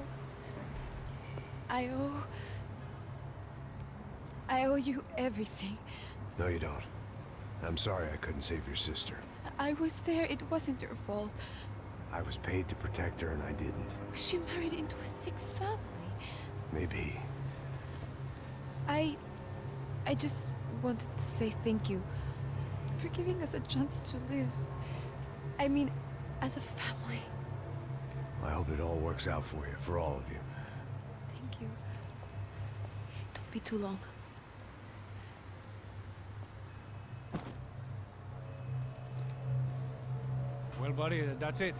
I owe... I owe you everything. No, you don't. I'm sorry I couldn't save your sister. I was there. It wasn't your fault. I was paid to protect her and I didn't. She married into a sick family. Maybe. I just wanted to say thank you for giving us a chance to live. I mean, as a family. I hope it all works out for you, for all of you. Thank you. Don't be too long. Well, buddy, that's it.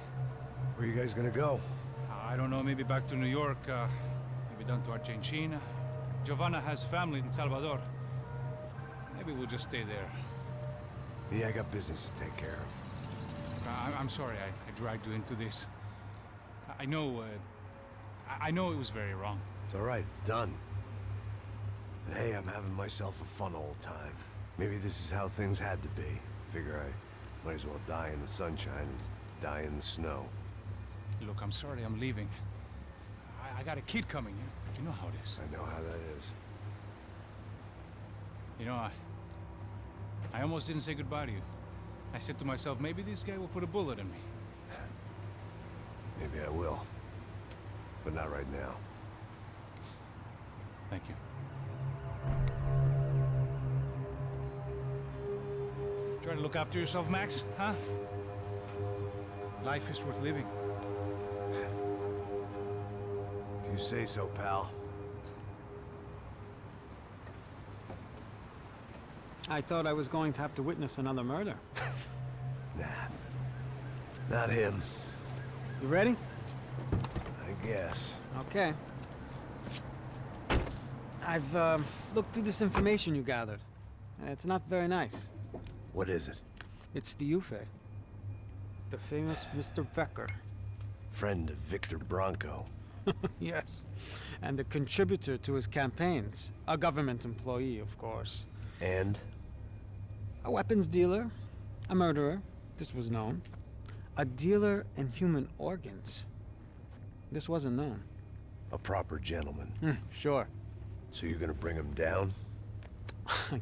Where are you guys gonna go? I don't know, maybe back to New York, maybe down to Argentina. Giovanna has family in Salvador. Maybe we'll just stay there. Yeah, I got business to take care of. I'm sorry I dragged you into this. I know, I know it was very wrong. It's all right, it's done. And hey, I'm having myself a fun old time. Maybe this is how things had to be. Figure I might as well die in the sunshine as die in the snow. Look, I'm sorry I'm leaving. I got a kid coming, you know how it is. I know how that is. You know, I almost didn't say goodbye to you. I said to myself, maybe this guy will put a bullet in me. Maybe I will. But not right now. Thank you. Try to look after yourself, Max, huh? Life is worth living. If you say so, pal. I thought I was going to have to witness another murder. Nah. Not him. You ready? I guess. Okay. I've looked through this information you gathered. It's not very nice. What is it? It's the Ufe. The famous Mr. Becker. Friend of Victor Bronco. Yes. And a contributor to his campaigns. A government employee, of course. And? A weapons dealer. A murderer. This was known. A dealer in human organs. This wasn't known. A proper gentleman. Sure. So you're gonna bring him down?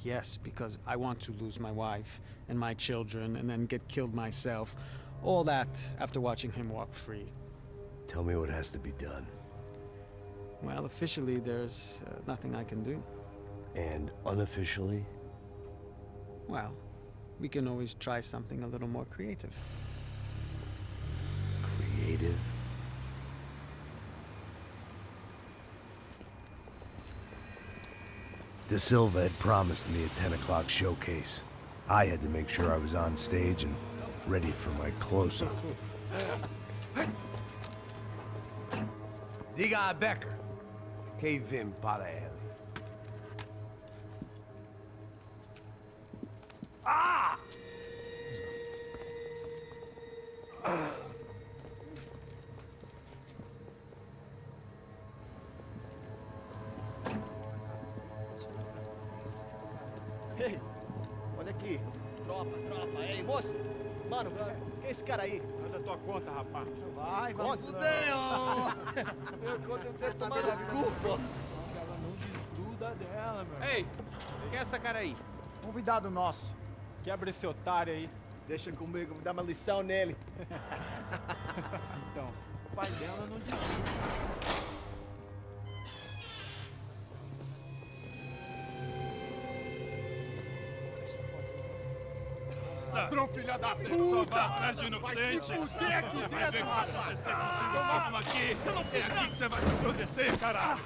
Yes, because I want to lose my wife and my children and then get killed myself. All that after watching him walk free. Tell me what has to be done. Well, officially, there's nothing I can do. And unofficially? Well, we can always try something a little more creative. Creative? De Silva had promised me a 10 o'clock showcase. I had to make sure I was on stage and ready for my close-up. Diga a Becker. Que vim para ele. Ah! Ei, olha aqui. Tropa. Ei, moço. Mano, quem é esse cara aí? Manda tua conta, rapaz. Vai se fuder, ó. Meu conta eu quero tomar no cu, pô. Ela não desgruda dela, meu. Ei, quem é essa cara aí? Convidado nosso. Quebra esse otário aí. Deixa comigo, vou dar uma lição nele. Então, o pai dela não desgruda. Ladrão, filha da puta! Vai atrás de inocentes! Vai se fuder, que vai ver o que vai acontecer contigo mesmo aqui! Eu não fiz nada! É aqui que você vai se acontecer, caralho!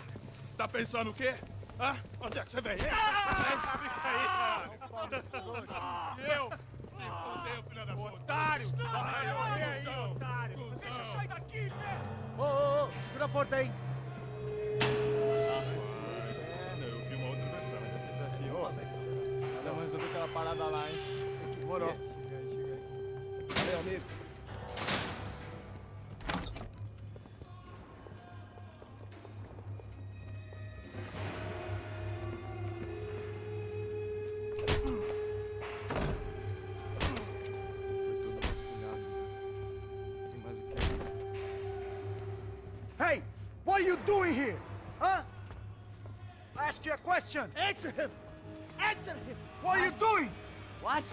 Tá pensando o quê? Hã? Onde é que você vem? Fica aí, caralho! Eu? Se fudeu, filha da puta! Otário! Vai morrer aí, otário! Deixa eu sair daqui, né? Ô, segura a porta aí. Eu vi uma outra versão. Ela resolveu aquela parada lá, hein? Demorou. Chega aí. Valeu, amigo. Foi tudo vasculhado. Tem mais o que? doing here? Huh? I ask you a question. Answer him. Answer him. What are you doing? What?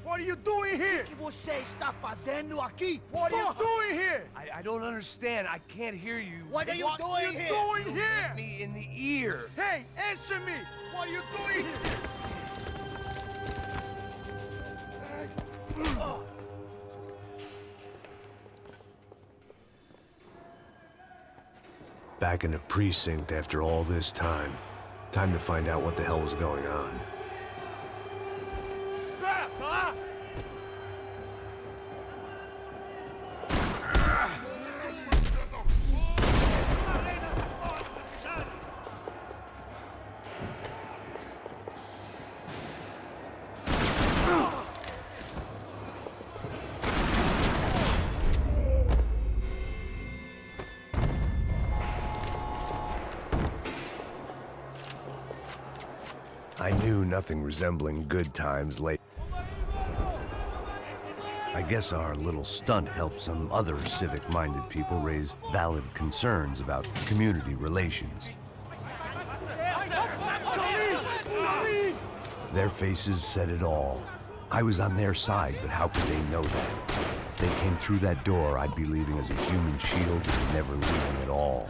What are you doing here? O que você está fazendo aqui? What are you doing here? I don't understand. I can't hear you. What are you doing here? You hit me in the ear. Hey, answer me. What are you doing here? Back in the precinct after all this time. Time to find out what the hell was going on. I knew nothing resembling good times late. I guess our little stunt helped some other civic-minded people raise valid concerns about community relations. Their faces said it all. I was on their side, but how could they know that? If they came through that door, I'd be leaving as a human shield and never leaving at all.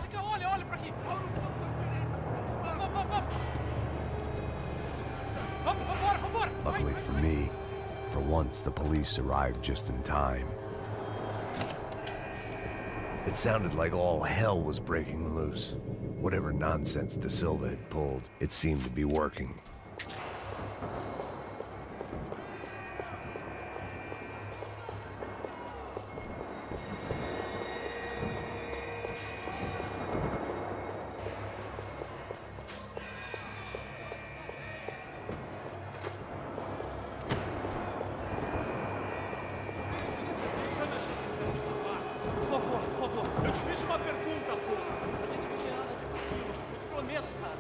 Luckily for me, for once the police arrived just in time. It sounded like all hell was breaking loose. Whatever nonsense De Silva had pulled, it seemed to be working. Eu te fiz uma pergunta, pô. A gente vigiando. Eu te prometo, cara.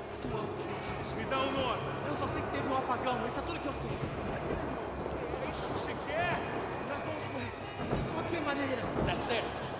Me dá um nome. Eu só sei que teve um apagão. Isso é tudo que eu sei. É isso que você quer? Nós vamos... De qualquer maneira. Tá certo.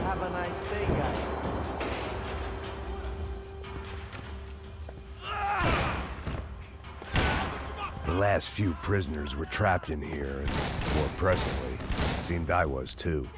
Have a nice day, guys. The last few prisoners were trapped in here, and more presently, seemed I was too.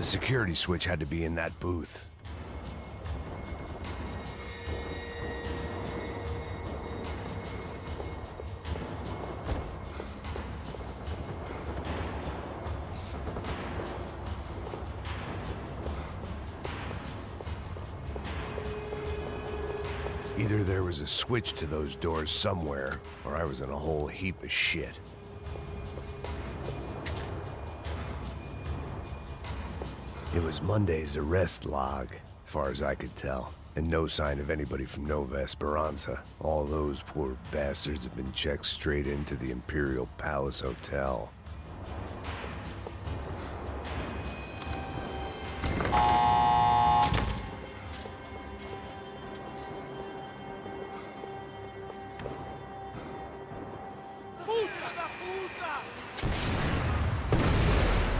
The security switch had to be in that booth. Either there was a switch to those doors somewhere, or I was in a whole heap of shit. It was Monday's arrest log, as far as I could tell, and no sign of anybody from Nova Esperanza. All those poor bastards have been checked straight into the Imperial Palace Hotel.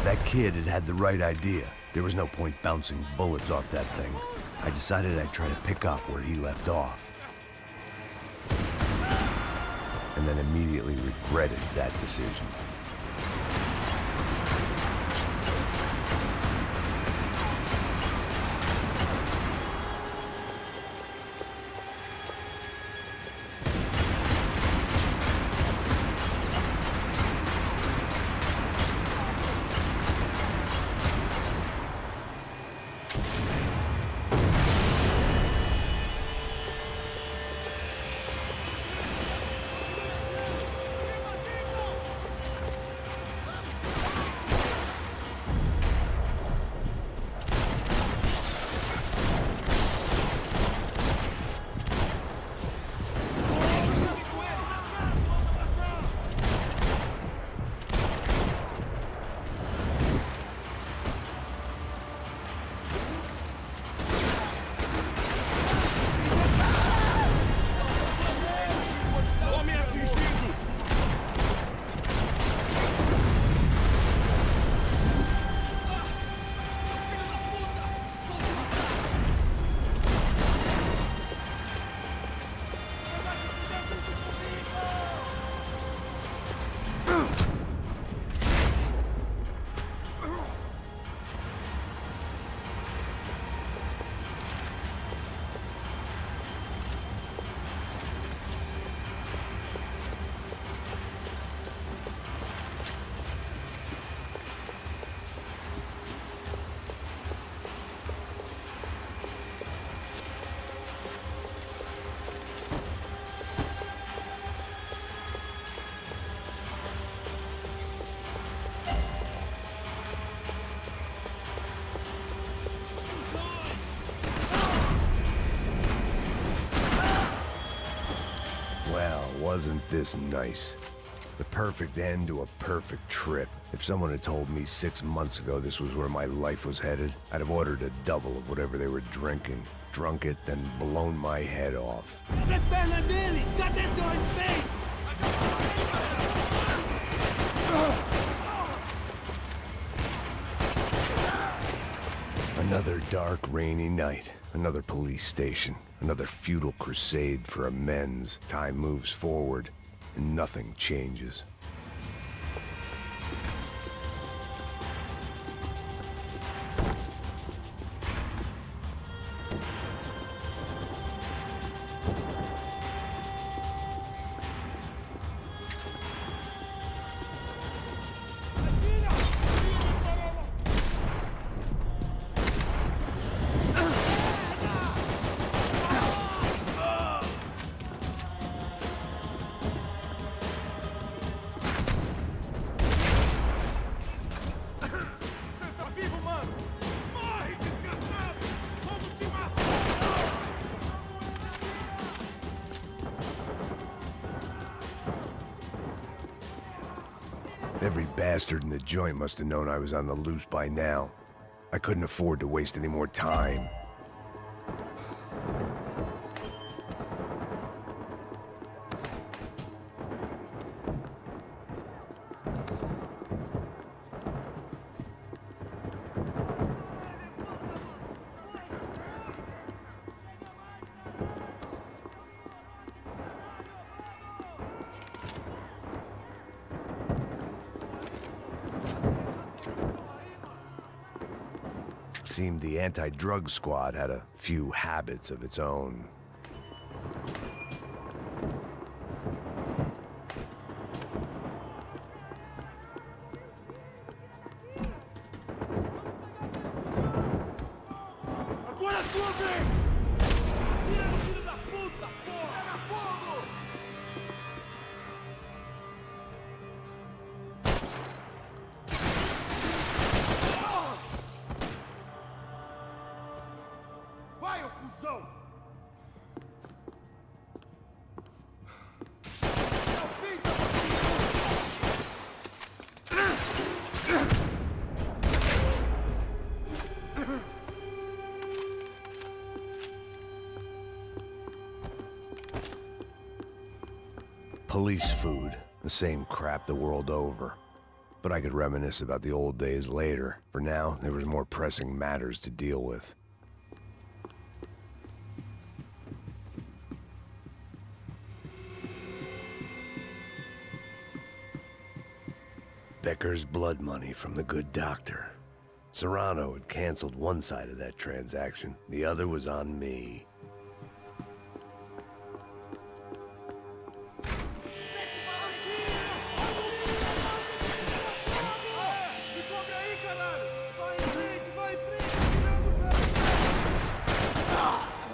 That kid had had the right idea. There was no point bouncing bullets off that thing. I decided I'd try to pick up where he left off. And then immediately regretted that decision. Wasn't this nice? The perfect end to a perfect trip. If someone had told me 6 months ago this was where my life was headed, I'd have ordered a double of whatever they were drinking, drunk it, then blown my head off. Another dark, rainy night. Another police station. Another futile crusade for amends. Time moves forward, and nothing changes. Every bastard in the joint must have known I was on the loose by now. I couldn't afford to waste any more time. Seemed the anti-drug squad had a few habits of its own. Agora sua vez! Tira o filho da puta, porra! Pega fogo! Vai, ô cuzão! É o fim da Police food, the same crap the world over. But I could reminisce about the old days later. For now, there was more pressing matters to deal with. Becker's blood money from the good doctor. Serrano had canceled one side of that transaction. The other was on me. Me cobre aí, caralho! Vai em frente, mirando, velho! Caralho!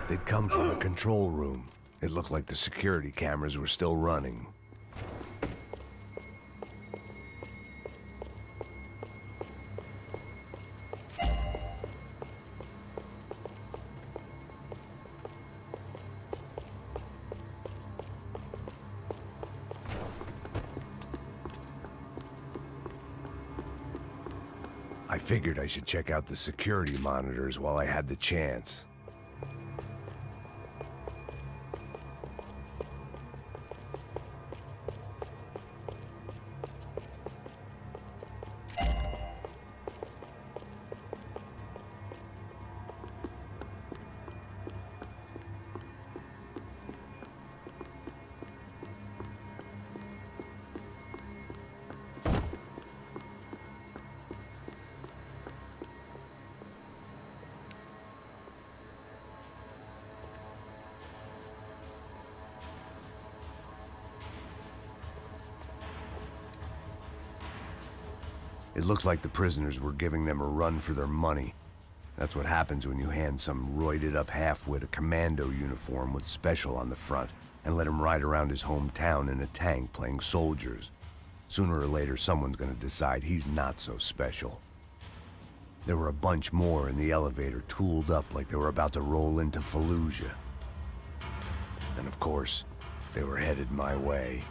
They'd come from the control room. It looked like the security cameras were still running. I figured I should check out the security monitors while I had the chance. It looked like the prisoners were giving them a run for their money. That's what happens when you hand some roided-up halfwit a commando uniform with special on the front and let him ride around his hometown in a tank playing soldiers. Sooner or later, someone's gonna decide he's not so special. There were a bunch more in the elevator, tooled up like they were about to roll into Fallujah. And of course, they were headed my way.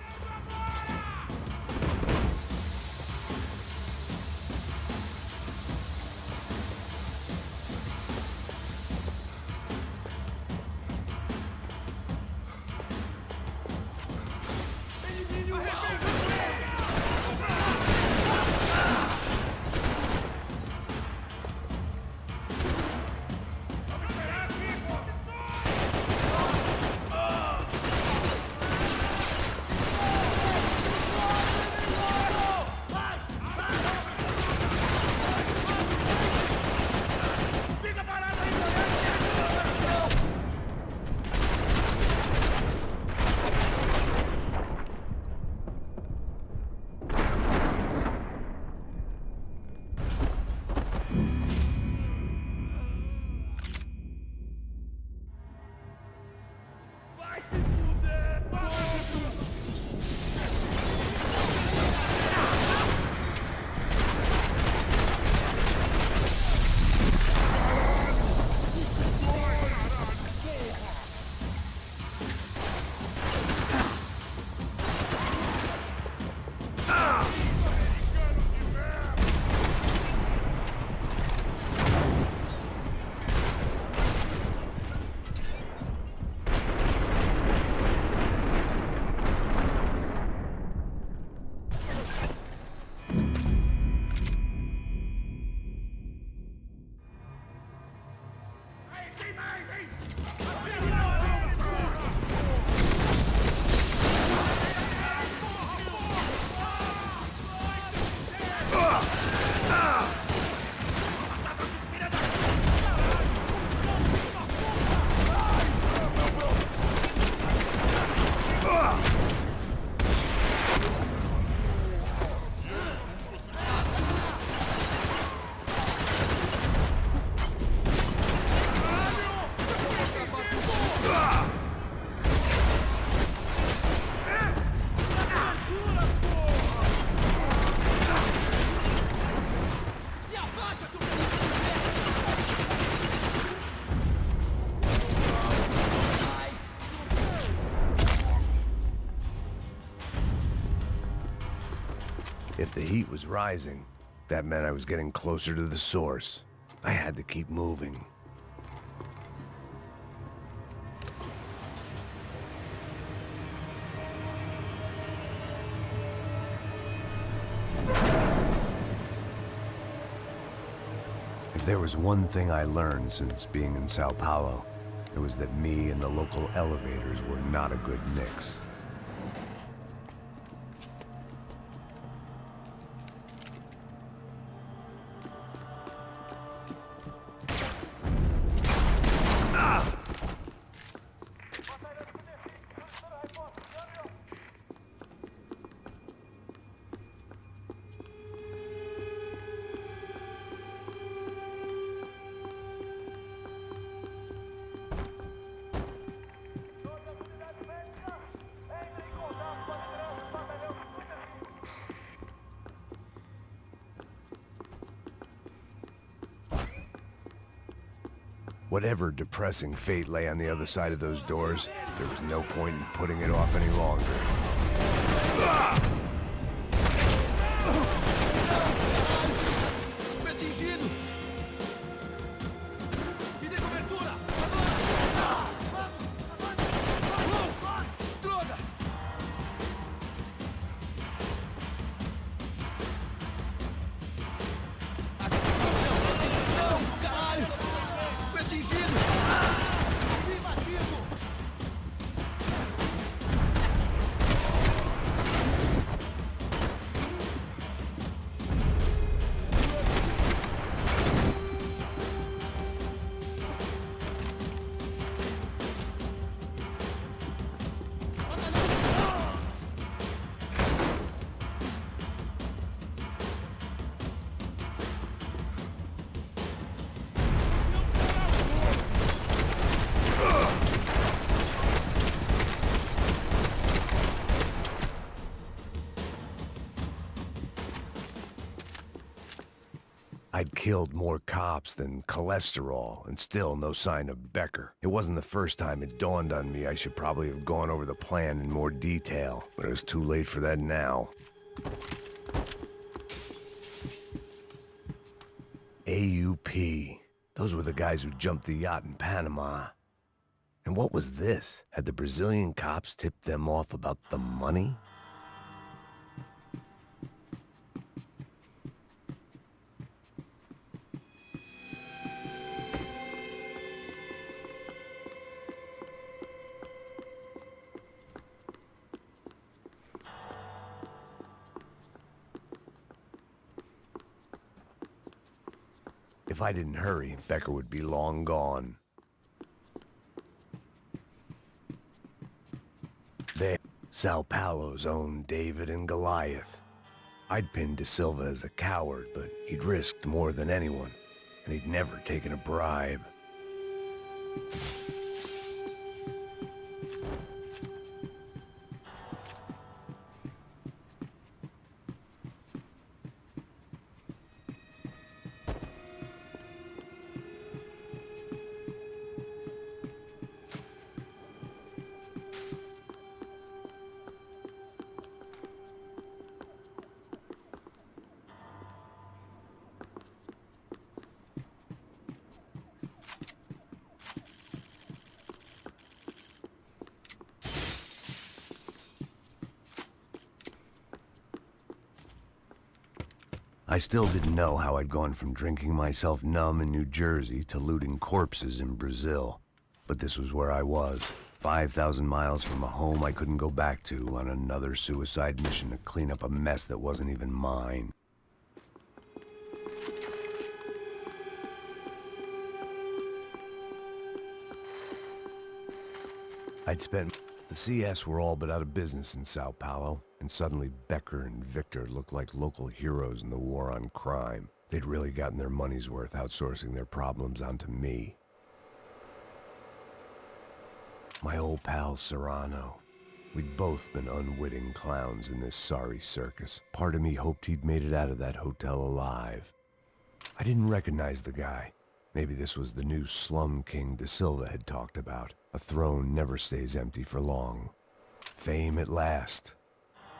If the heat was rising, that meant I was getting closer to the source. I had to keep moving. If there was one thing I learned since being in Sao Paulo, it was that me and the local elevators were not a good mix. Whatever depressing fate lay on the other side of those doors, there was no point in putting it off any longer. Fui atingido! Me dê cobertura! Droga! Não, caralho! Fui atingido! Fui batido! I'd killed more cops than cholesterol, and still no sign of Becker. It wasn't the first time it dawned on me I should probably have gone over the plan in more detail, but it was too late for that now. AUP. Those were the guys who jumped the yacht in Panama. And what was this? Had the Brazilian cops tipped them off about the money? If I didn't hurry, Becker would be long gone. There, Sao Paulo's own David and Goliath. I'd pinned De Silva as a coward, but he'd risked more than anyone, and he'd never taken a bribe. I still didn't know how I'd gone from drinking myself numb in New Jersey to looting corpses in Brazil. But this was where I was, 5,000 miles from a home I couldn't go back to, on another suicide mission to clean up a mess that wasn't even mine. I'd spent... The CS were all but out of business in Sao Paulo, and suddenly Becker and Victor looked like local heroes in the war on crime. They'd really gotten their money's worth outsourcing their problems onto me. My old pal Serrano. We'd both been unwitting clowns in this sorry circus. Part of me hoped he'd made it out of that hotel alive. I didn't recognize the guy. Maybe this was the new slum king De Silva had talked about. A throne never stays empty for long. Fame at last.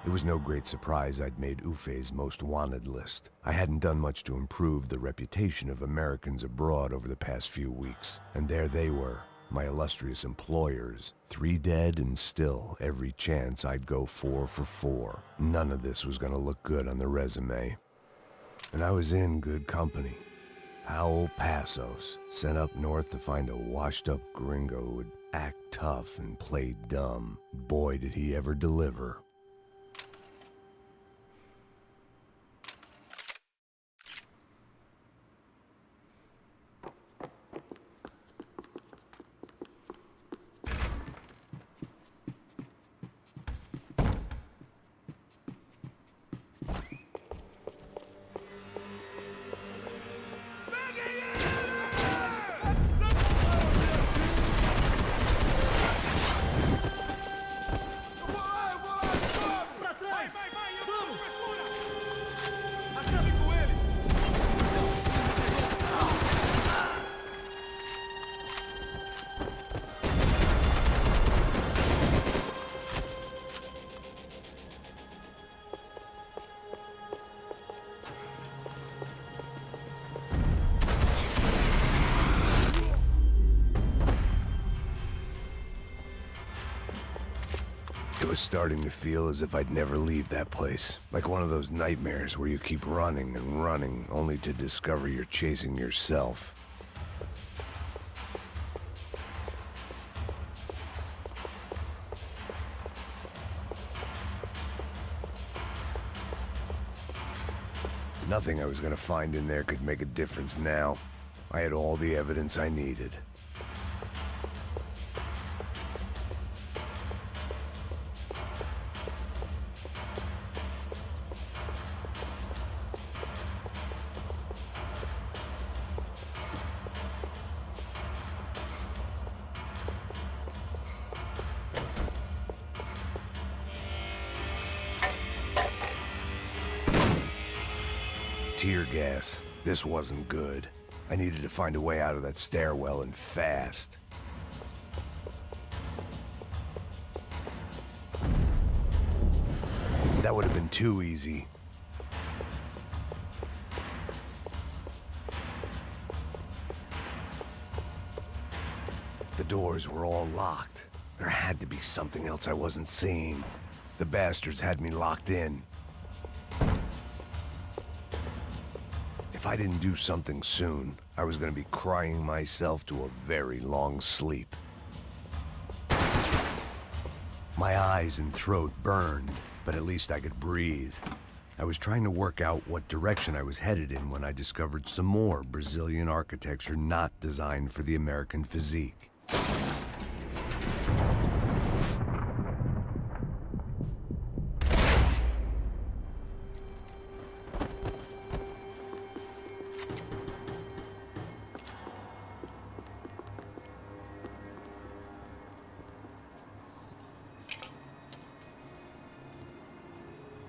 It was no great surprise I'd made Ufe's most wanted list. I hadn't done much to improve the reputation of Americans abroad over the past few weeks. And there they were, my illustrious employers. 3 dead and still every chance I'd go 4 for 4. None of this was gonna look good on the resume. And I was in good company. Howell Passos, sent up north to find a washed-up gringo who would act tough and play dumb. Boy, did he ever deliver. It was starting to feel as if I'd never leave that place. Like one of those nightmares where you keep running and running, only to discover you're chasing yourself. Nothing I was gonna find in there could make a difference now. I had all the evidence I needed. Tear gas. This wasn't good. I needed to find a way out of that stairwell and fast. That would have been too easy. The doors were all locked. There had to be something else I wasn't seeing. The bastards had me locked in. If I didn't do something soon, I was going to be crying myself to a very long sleep. My eyes and throat burned, but at least I could breathe. I was trying to work out what direction I was headed in when I discovered some more Brazilian architecture not designed for the American physique.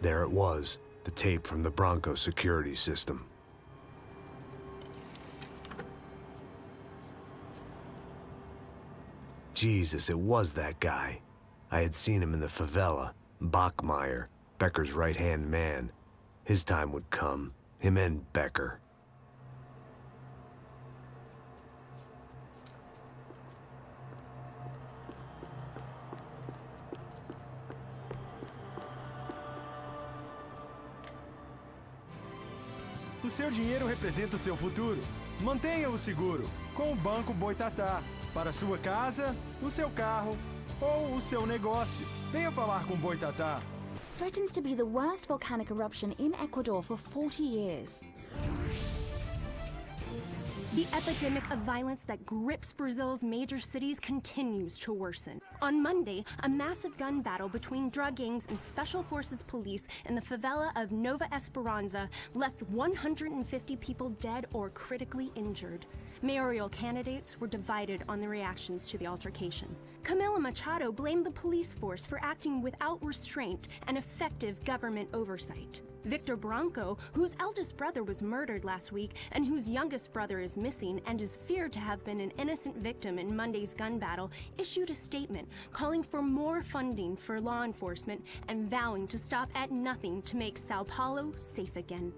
There it was, the tape from the Bronco security system. Jesus, it was that guy. I had seen him in the favela. Bachmeyer, Becker's right-hand man. His time would come. Him and Becker. seu dinheiro representa o seu futuro. Mantenha-o seguro com o Banco Boitatá. Para sua casa, o seu carro ou o seu negócio. Venha falar com Boitatá. Threatens to be the worst volcanic eruption in Ecuador for 40 years. The epidemic of violence that grips Brazil's major cities continues to worsen. On Monday, a massive gun battle between drug gangs and special forces police in the favela of Nova Esperanza left 150 people dead or critically injured. Mayoral candidates were divided on the reactions to the altercation. Camila Machado blamed the police force for acting without restraint and effective government oversight. Victor Branco, whose eldest brother was murdered last week and whose youngest brother is missing and is feared to have been an innocent victim in Monday's gun battle, issued a statement calling for more funding for law enforcement and vowing to stop at nothing to make Sao Paulo safe again.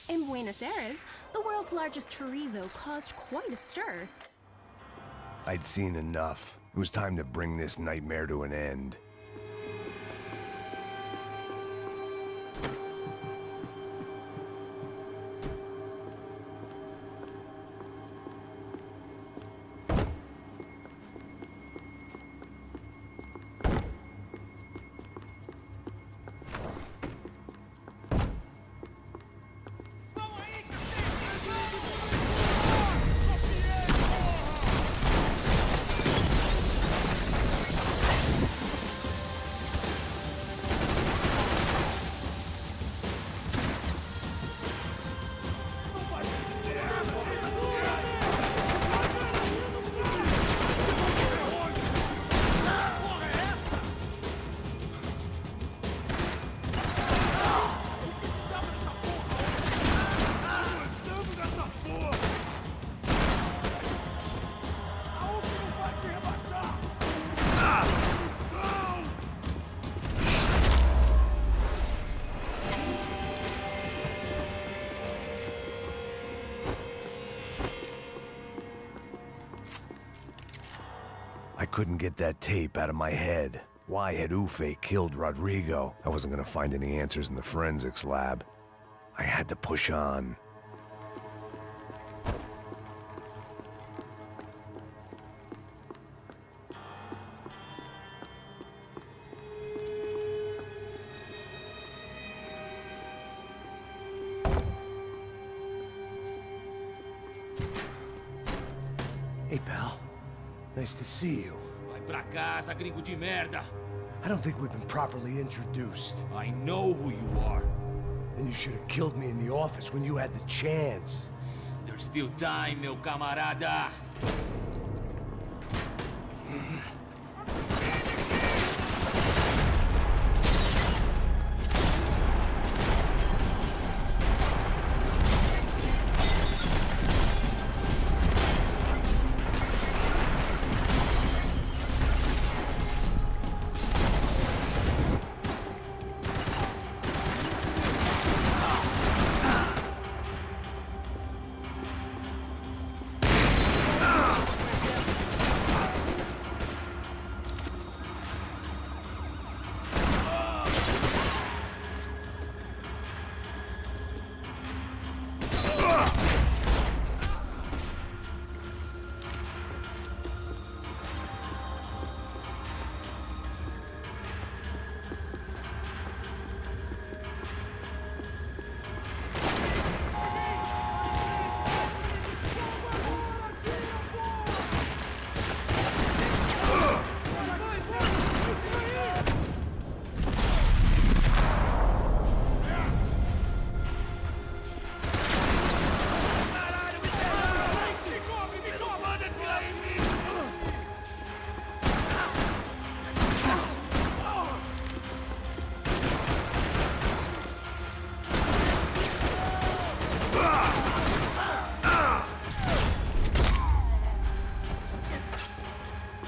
In Buenos Aires, the world's largest chorizo caused quite a stir. I'd seen enough. It was time to bring this nightmare to an end. I couldn't get that tape out of my head. Why had Ufe killed Rodrigo? I wasn't gonna find any answers in the forensics lab. I had to push on. Hey, pal. Nice to see you. Vai pra casa, gringo de merda. I don't think we've been properly introduced. I know who you are. And you should have killed me in the office when you had the chance. There's still time, meu camarada.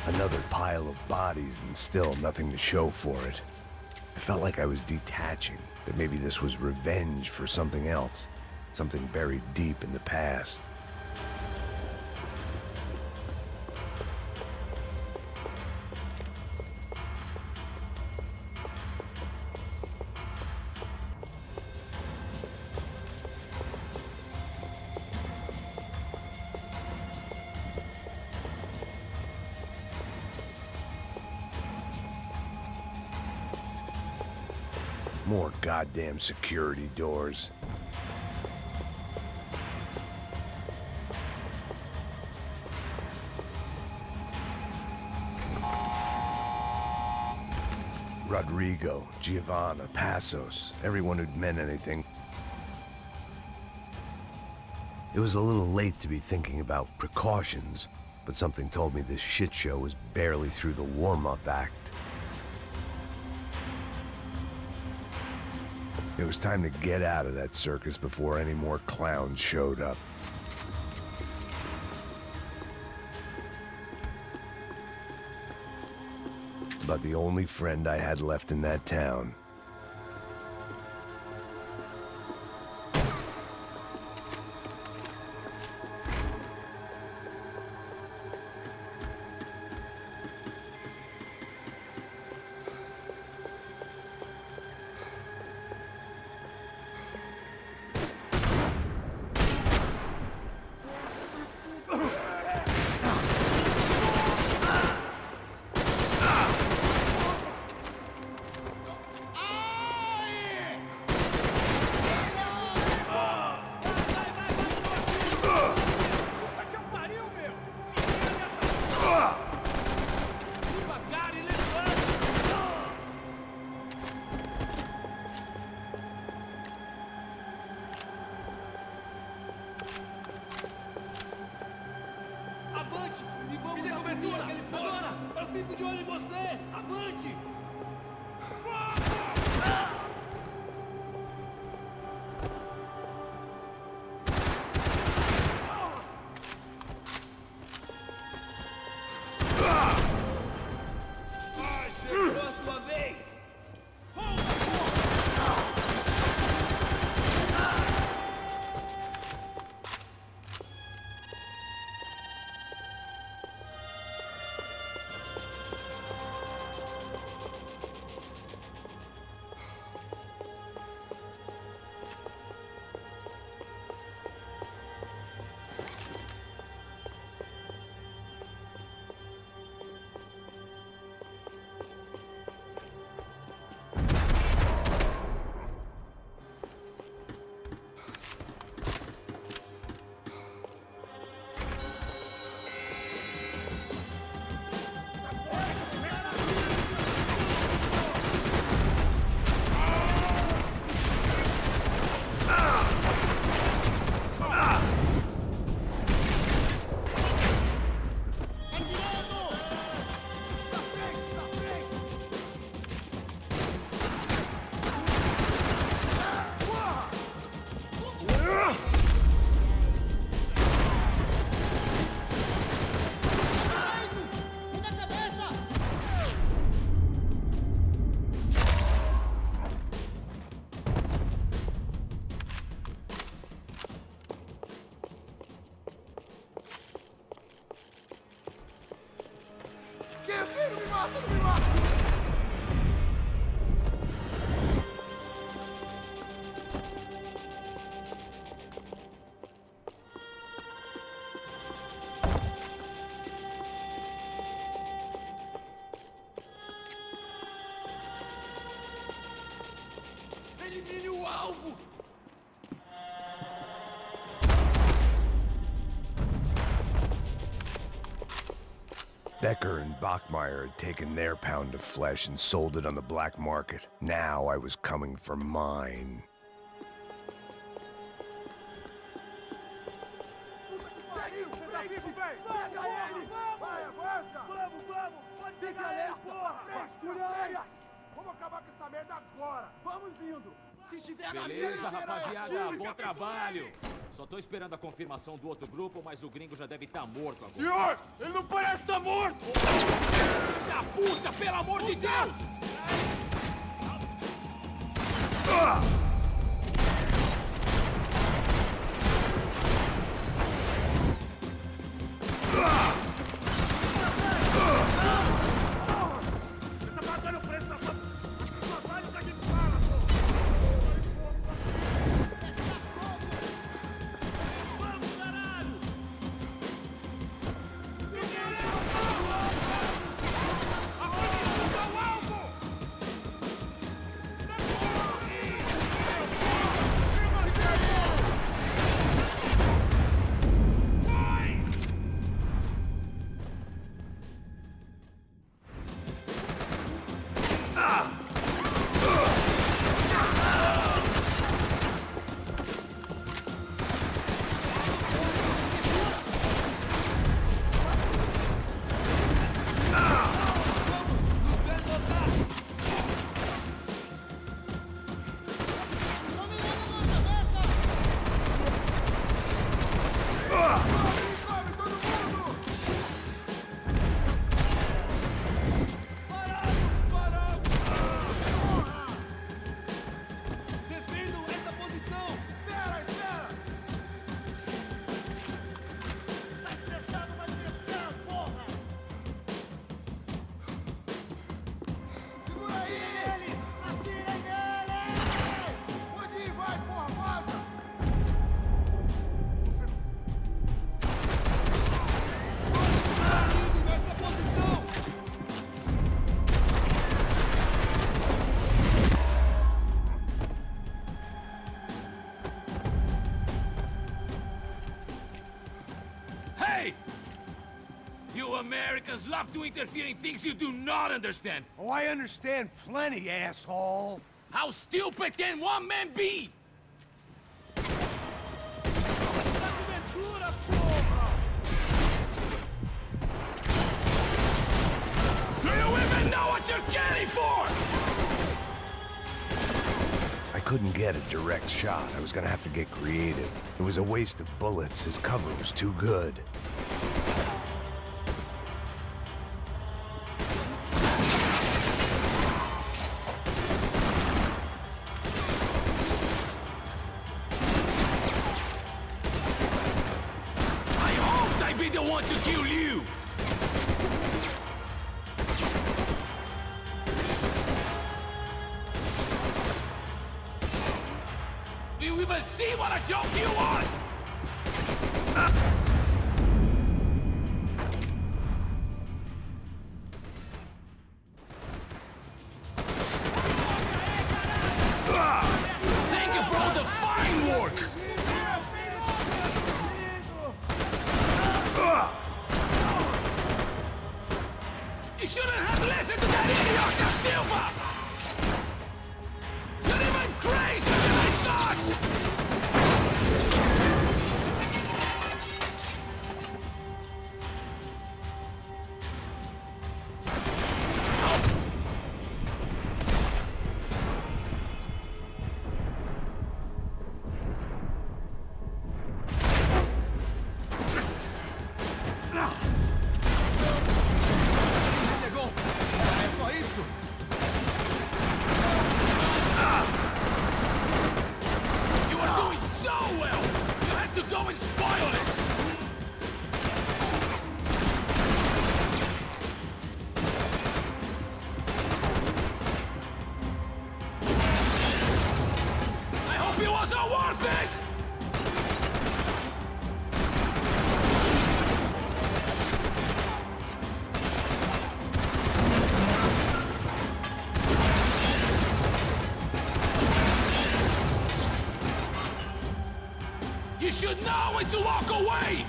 Another pile of bodies and still nothing to show for it. I felt like I was detaching, that maybe this was revenge for something else, something buried deep in the past. More goddamn security doors. Rodrigo, Giovanna, Passos, everyone who'd meant anything. It was a little late to be thinking about precautions, but something told me this shit show was barely through the warm-up act. It was time to get out of that circus before any more clowns showed up. But the only friend I had left in that town. Elimine o alvo! Becker and Bachmeyer had taken their pound of flesh and sold it on the black market. Now I was coming for mine. Beleza, rapaziada, bom trabalho. Só tô esperando a confirmação do outro grupo, mas o gringo já deve estar morto agora. Senhor, ele não parece estar morto! Filho da puta, pelo amor de Deus! You Americans love to interfere in things you do not understand. Oh, I understand plenty, asshole. How stupid can one man be? Do you even know what you're getting for? I couldn't get a direct shot. I was gonna have to get creative. It was a waste of bullets. His cover was too good. I hoped I'd be the one to kill you. Do you even see what a joke you are? Thank you for all the fine work! You shouldn't have listened to that idiot of Silva! You're even crazier than I thought! You were doing so well! You had to go and spoil it! I hope it wasn't worth it! You should know when to walk away!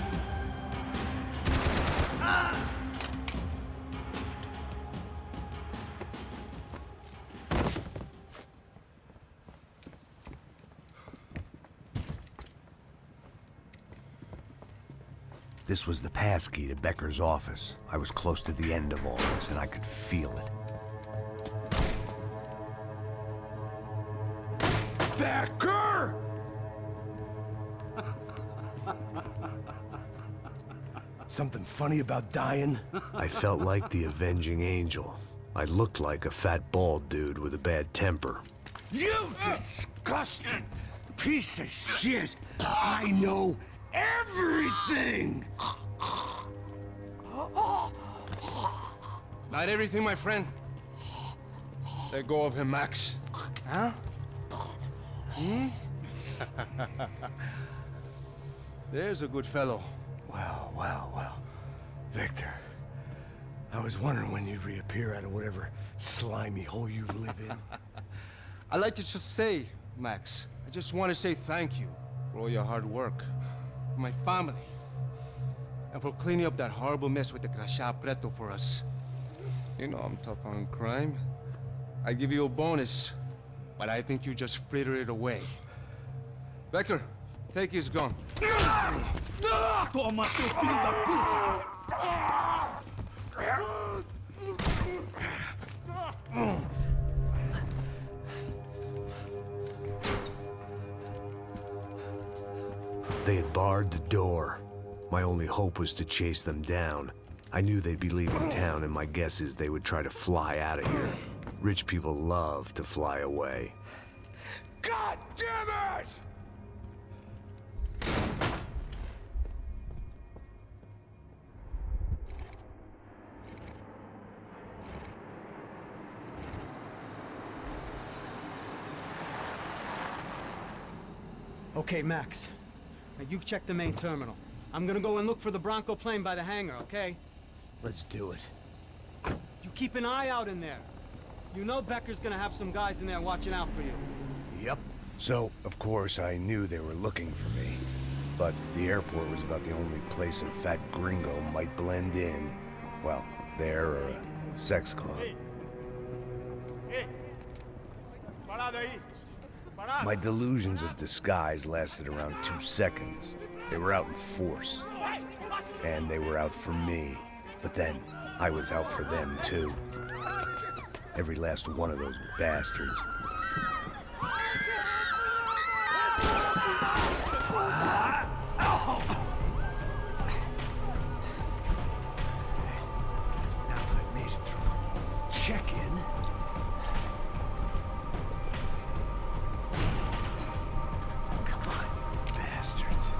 This was the passkey to Becker's office. I was close to the end of all this, and I could feel it. Becker! Something funny about dying? I felt like the avenging angel. I looked like a fat bald dude with a bad temper. You disgusting piece of shit! I know everything! Not everything, my friend. Let go of him, Max. Huh? Hmm? There's a good fellow. Well. Victor, I was wondering when you'd reappear out of whatever slimy hole you live in. I'd like to just say, Max, I just want to say thank you for all your hard work, for my family, and for cleaning up that horrible mess with the Crachá Preto for us. You know I'm tough on crime. I give you a bonus, but I think you just frittered it away. Becker, take his gun. Toma, seu filho da puta! They had barred the door. My only hope was to chase them down. I knew they'd be leaving town, and my guess is they would try to fly out of here. Rich people love to fly away. God damn it! Okay, Max. Now you check the main terminal. I'm gonna go and look for the Bronco plane by the hangar, okay? Let's do it. You keep an eye out in there. You know Becker's gonna have some guys in there watching out for you. Yep. So, of course, I knew they were looking for me. But the airport was about the only place a fat gringo might blend in. Well, there or a sex club. My delusions of disguise lasted around 2 seconds. They were out in force. And they were out for me. But then, I was out for them, too. Every last one of those bastards. Now that I made it through check-in, come on, you bastards.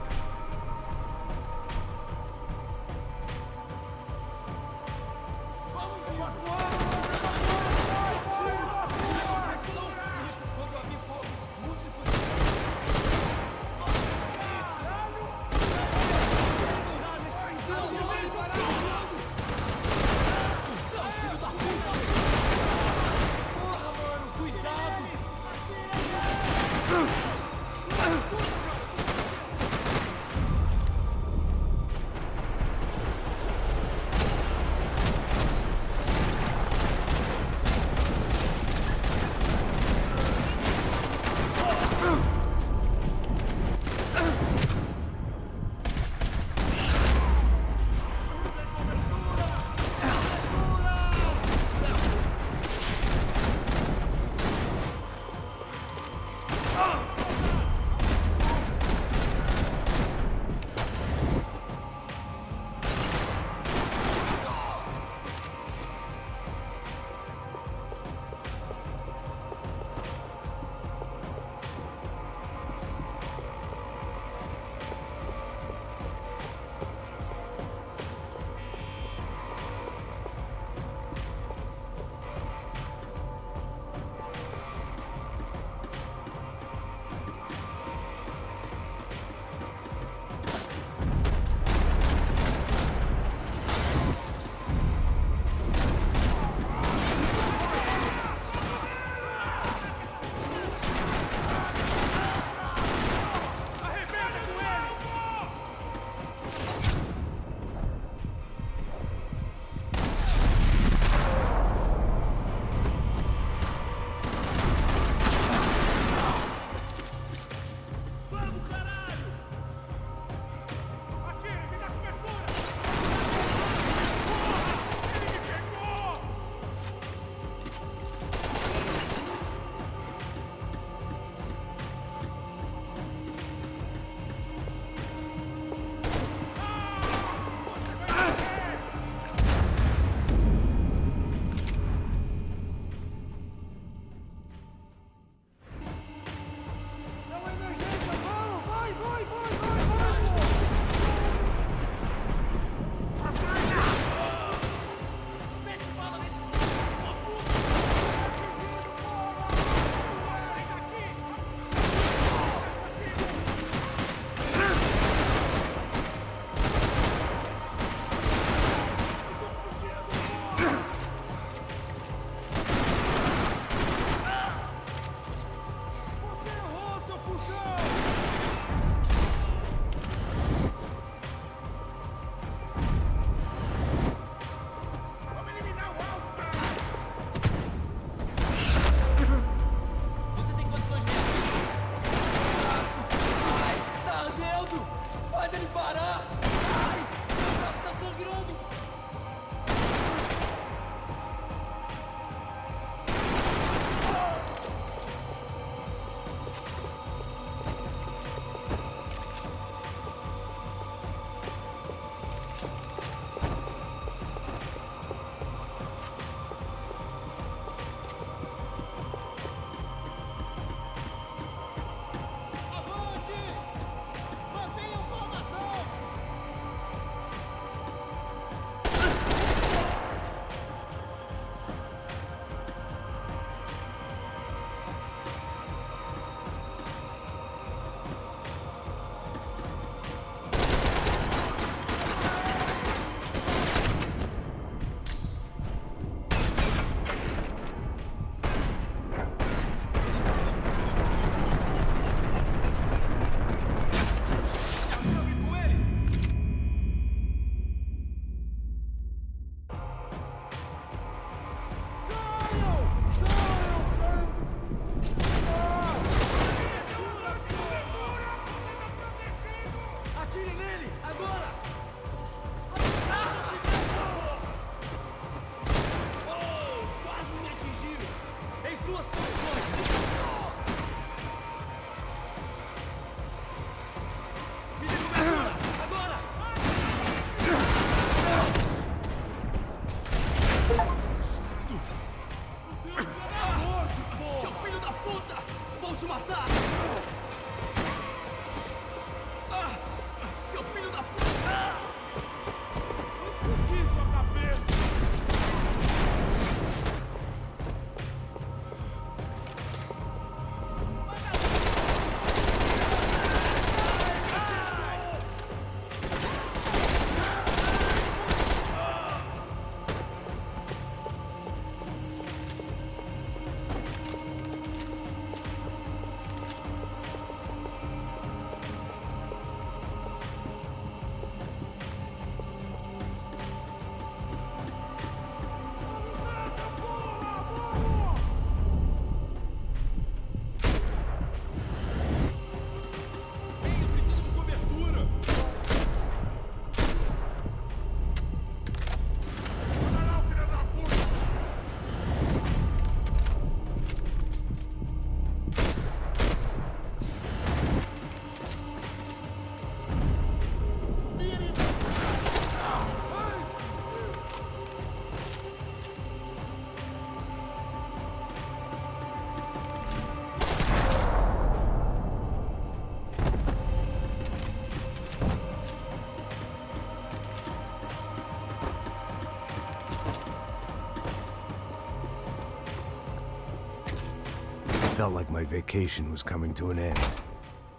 felt like my vacation was coming to an end.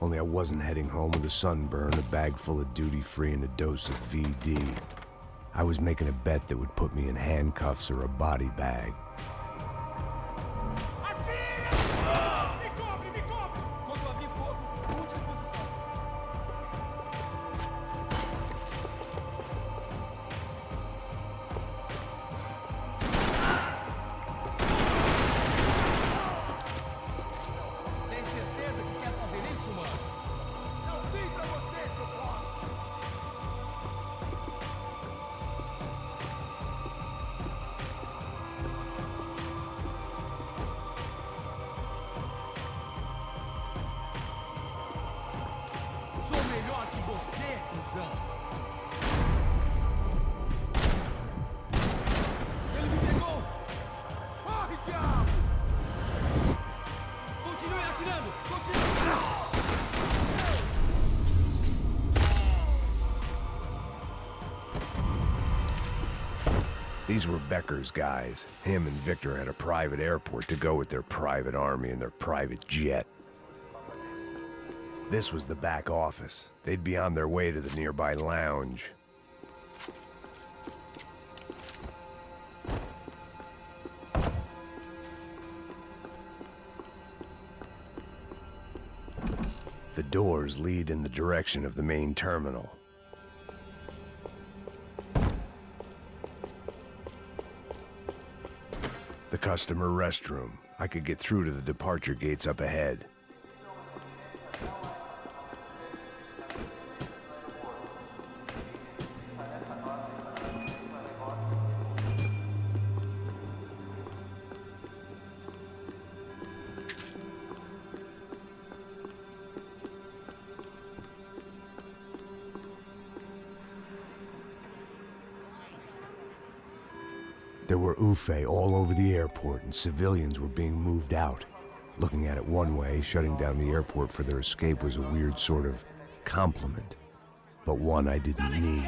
Only I wasn't heading home with a sunburn, a bag full of duty-free, and a dose of VD. I was making a bet that would put me in handcuffs or a body bag. Sou melhor que você, cuzão! Ele me pegou! Corre, diabo! Continue atirando! Continue! These were Becker's guys. Him and Victor had a private airport to go with their private army and their private jet. This was the back office. They'd be on their way to the nearby lounge. The doors lead in the direction of the main terminal. The customer restroom. I could get through to the departure gates up ahead. There were UFE all over the airport, and civilians were being moved out. Looking at it one way, shutting down the airport for their escape was a weird sort of compliment, but one I didn't need.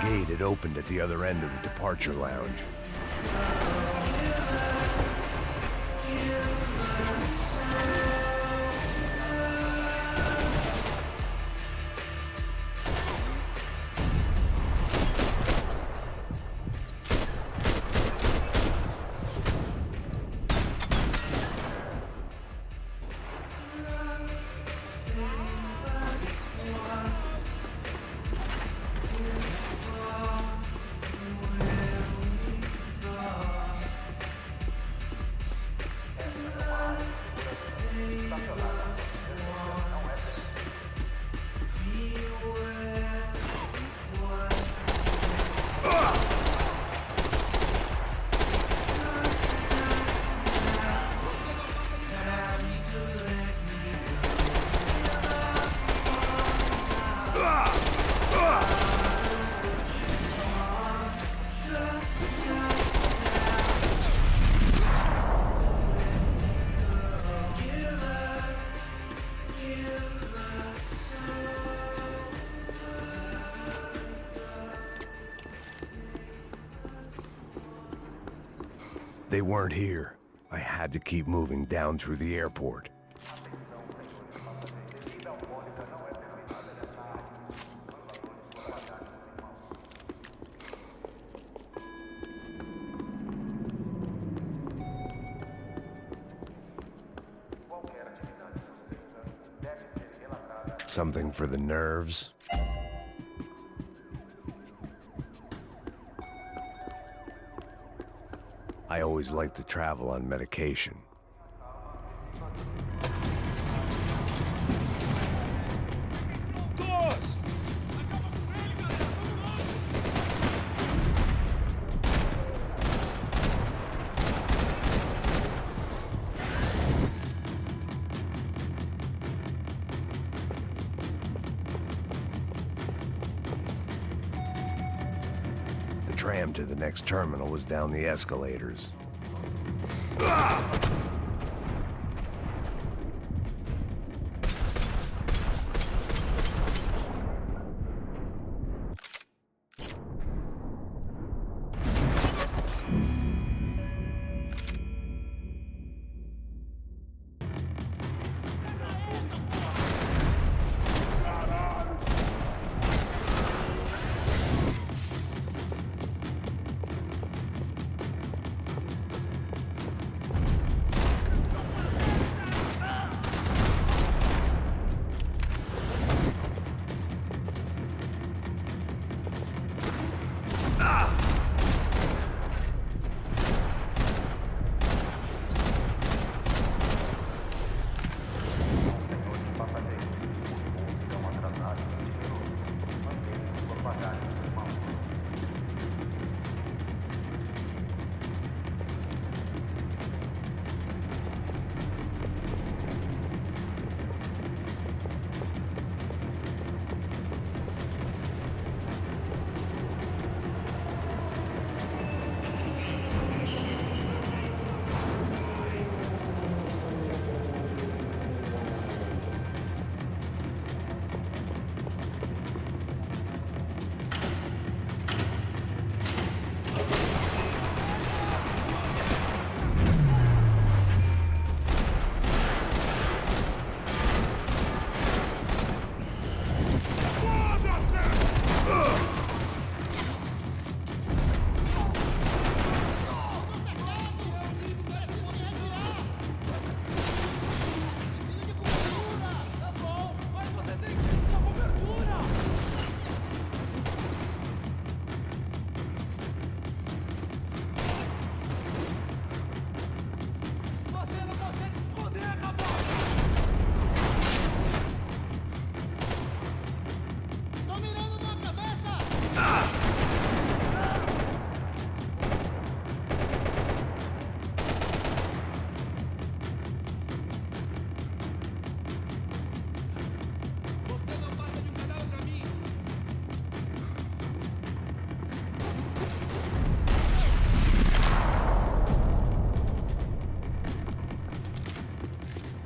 gate had opened at the other end of the departure lounge. They weren't here. I had to keep moving down through the airport. Something for the nerves. I always like to travel on medication. The tram to the next terminal was down the escalators.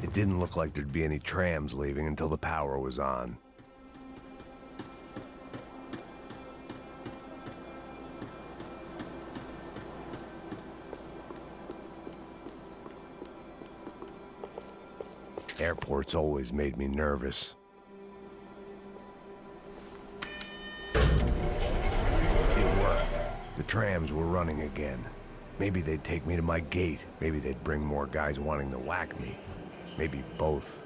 It didn't look like there'd be any trams leaving until the power was on. Airports always made me nervous. It worked. The trams were running again. Maybe they'd take me to my gate. Maybe they'd bring more guys wanting to whack me. Maybe both.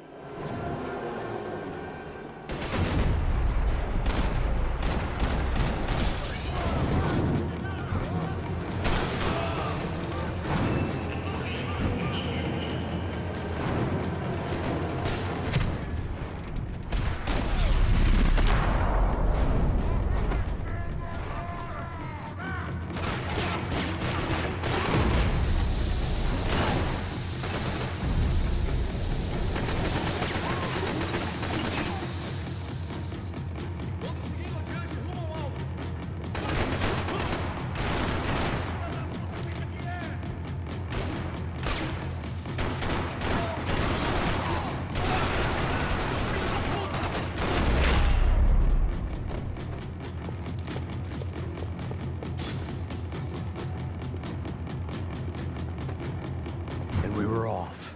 We were off.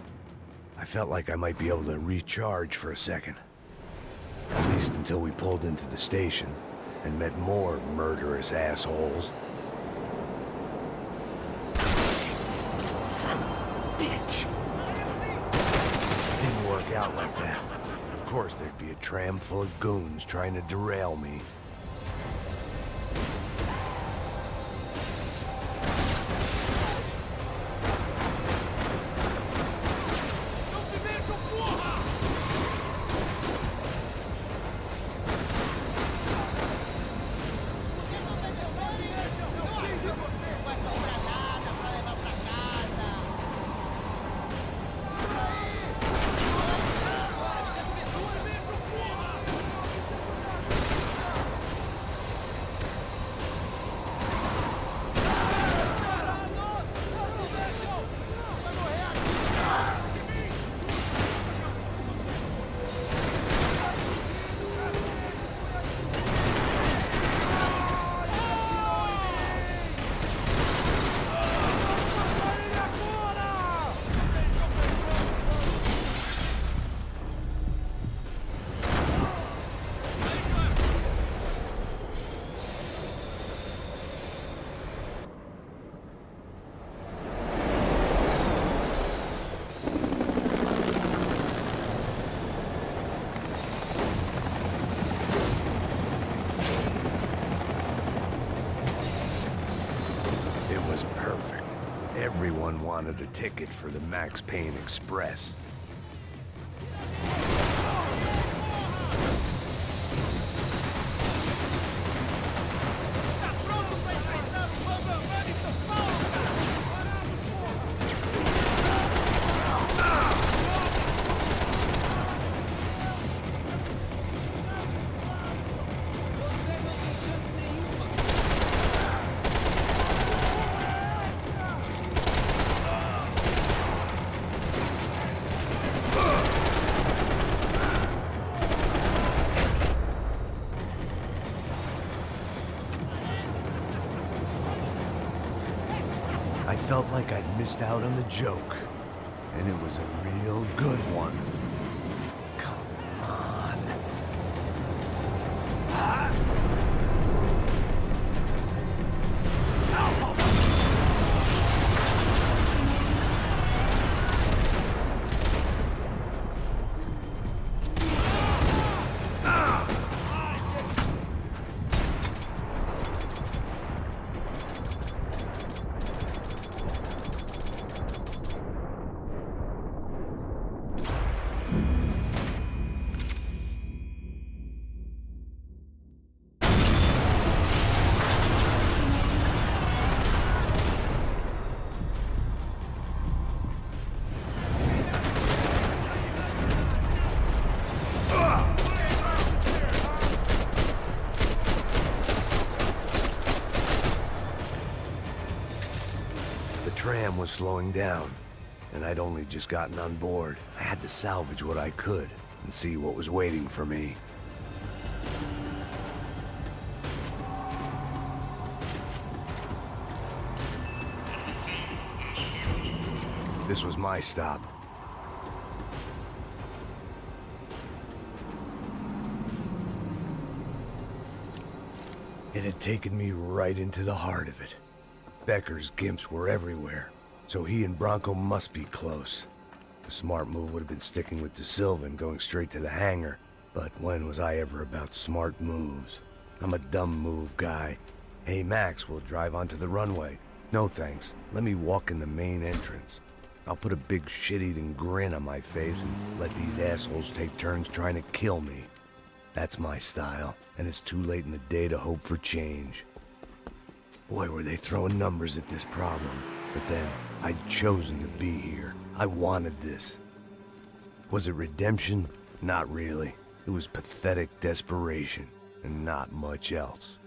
I felt like I might be able to recharge for a second. At least until we pulled into the station and met more murderous assholes. Son of a bitch! Didn't work out like that. Of course there'd be a tram full of goons trying to derail me. Everyone wanted a ticket for the Max Payne Express. I felt like I'd missed out on the joke, and it was a real good one. Come on. The tram was slowing down, and I'd only just gotten on board. I had to salvage what I could and see what was waiting for me. This was my stop. It had taken me right into the heart of it. Becker's gimps were everywhere, so he and Bronco must be close. The smart move would have been sticking with De Silva and going straight to the hangar, but when was I ever about smart moves? I'm a dumb move guy. Hey Max, we'll drive onto the runway. No thanks, let me walk in the main entrance. I'll put a big shit-eating grin on my face and let these assholes take turns trying to kill me. That's my style, and it's too late in the day to hope for change. Boy, were they throwing numbers at this problem. But then, I'd chosen to be here. I wanted this. Was it redemption? Not really. It was pathetic desperation, and not much else.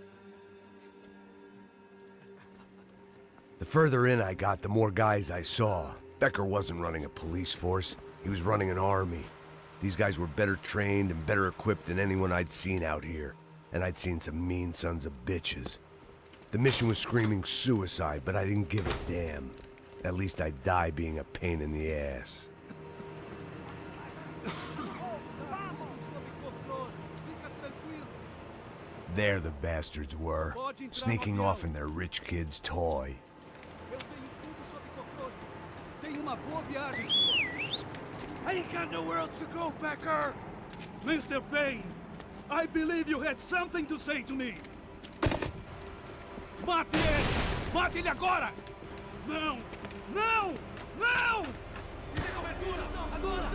The further in I got, the more guys I saw. Becker wasn't running a police force. He was running an army. These guys were better trained and better equipped than anyone I'd seen out here. And I'd seen some mean sons of bitches. The mission was screaming suicide, but I didn't give a damn. At least I'd die being a pain in the ass. There the bastards were, sneaking off in their rich kid's toy. I ain't got nowhere else to go, Becker! Mr. Payne, I believe you had something to say to me. Mate ele! Mate ele agora! Não! Não! Não! Me dê cobertura! Agora!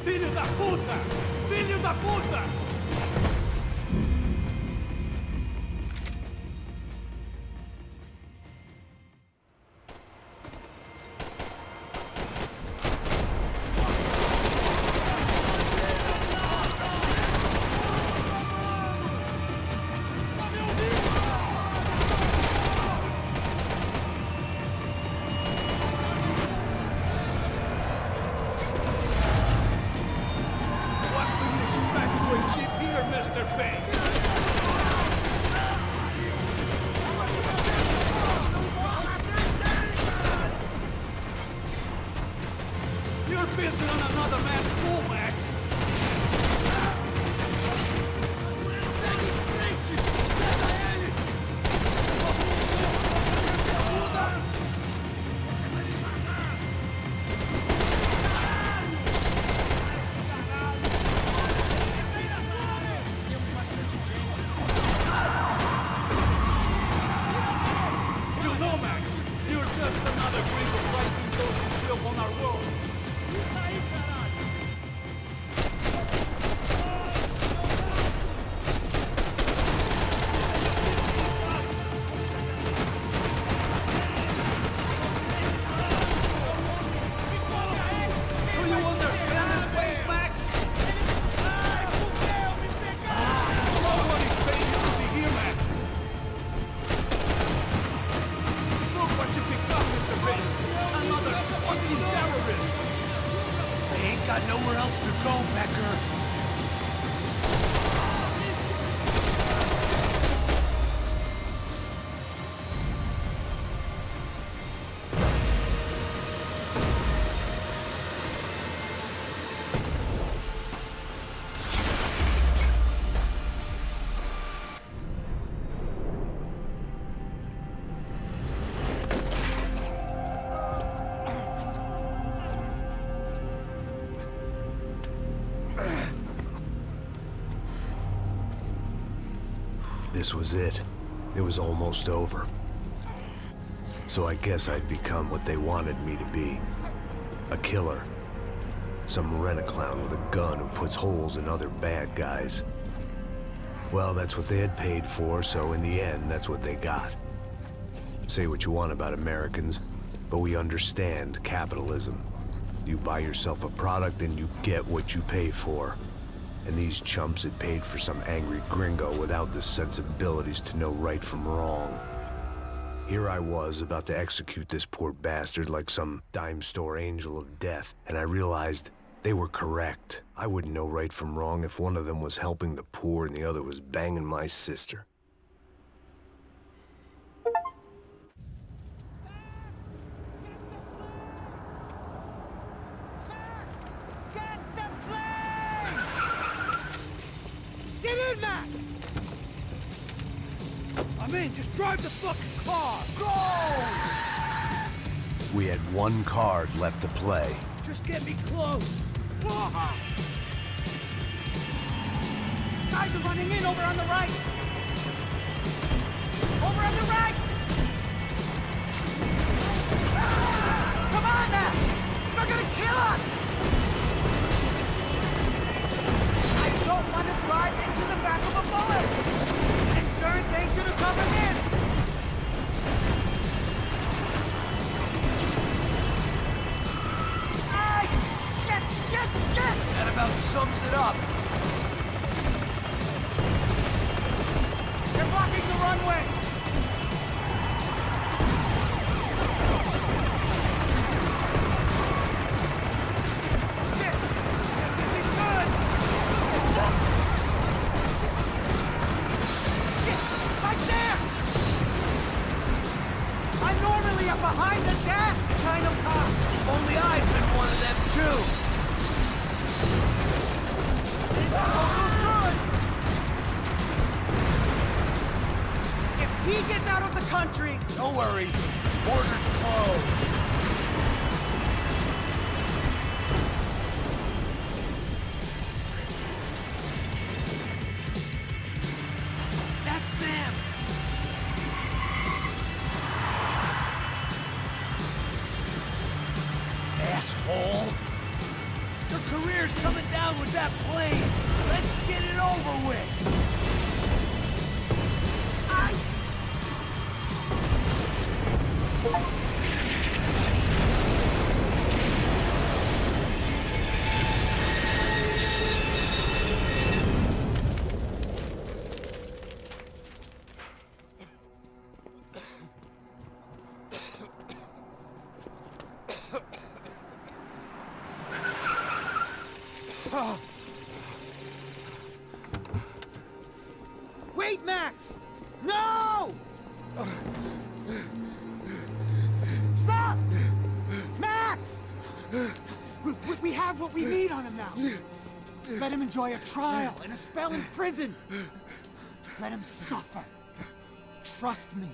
Filho da puta! Filho da puta! Pissing on another man's pool, Max! Just another group of fighting those who still want our world. Do you understand this place, Max? Nobody's paying you to be here, man. Look what you picked up, Mr. Payne. Another fucking terrorist. They ain't got nowhere else to go, Becker. This was it. It was almost over. So I guess I'd become what they wanted me to be. A killer. Some rent-a-clown with a gun who puts holes in other bad guys. Well, that's what they had paid for, so in the end, that's what they got. Say what you want about Americans, but we understand capitalism. You buy yourself a product and you get what you pay for. And these chumps had paid for some angry gringo without the sensibilities to know right from wrong. Here I was, about to execute this poor bastard like some dime store angel of death, and I realized they were correct. I wouldn't know right from wrong if one of them was helping the poor and the other was banging my sister. Get in, Max! I'm in, just drive the fucking car! Go! We had one card left to play. Just get me close! Guys are running in over on the right! Over on the right! Ah! Come on, Max! They're gonna kill us! I don't want to drive into the back of a bullet! Insurance ain't gonna cover this! Ay! Shit! That about sums it up. They're blocking the runway! Shit! This isn't good! Shit! Right there! I'm normally a behind-the-desk kind of cop! Only I've been one of them, too. This won't look good! If he gets out of the country... Don't worry. Border's closed. That's them! Asshole. Your career's coming down with that plane. Let's get it over with. Wait, Max! No! Stop! Max! We have what we need on him now. Let him enjoy a trial and a spell in prison. Let him suffer. Trust me.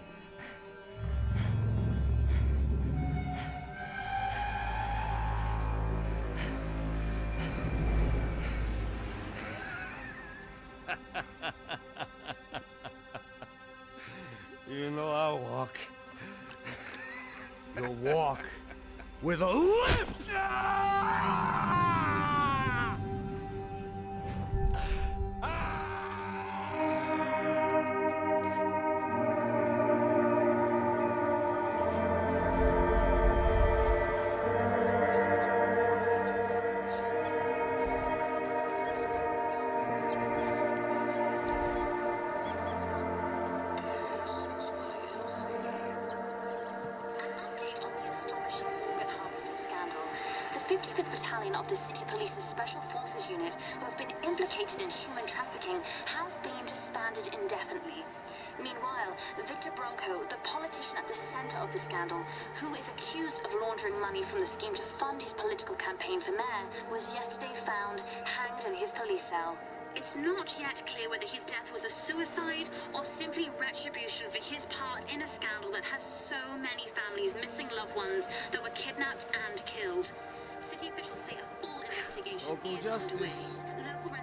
You know I'll walk. to walk with a lift! The 55th Battalion of the City Police's Special Forces Unit, who have been implicated in human trafficking, has been disbanded indefinitely. Meanwhile, Victor Bronco, the politician at the center of the scandal, who is accused of laundering money from the scheme to fund his political campaign for mayor, was yesterday found hanged in his police cell. It's not yet clear whether his death was a suicide or simply retribution for his part in a scandal that has so many families missing loved ones that were kidnapped and killed. City officials say a full investigation is underway. Local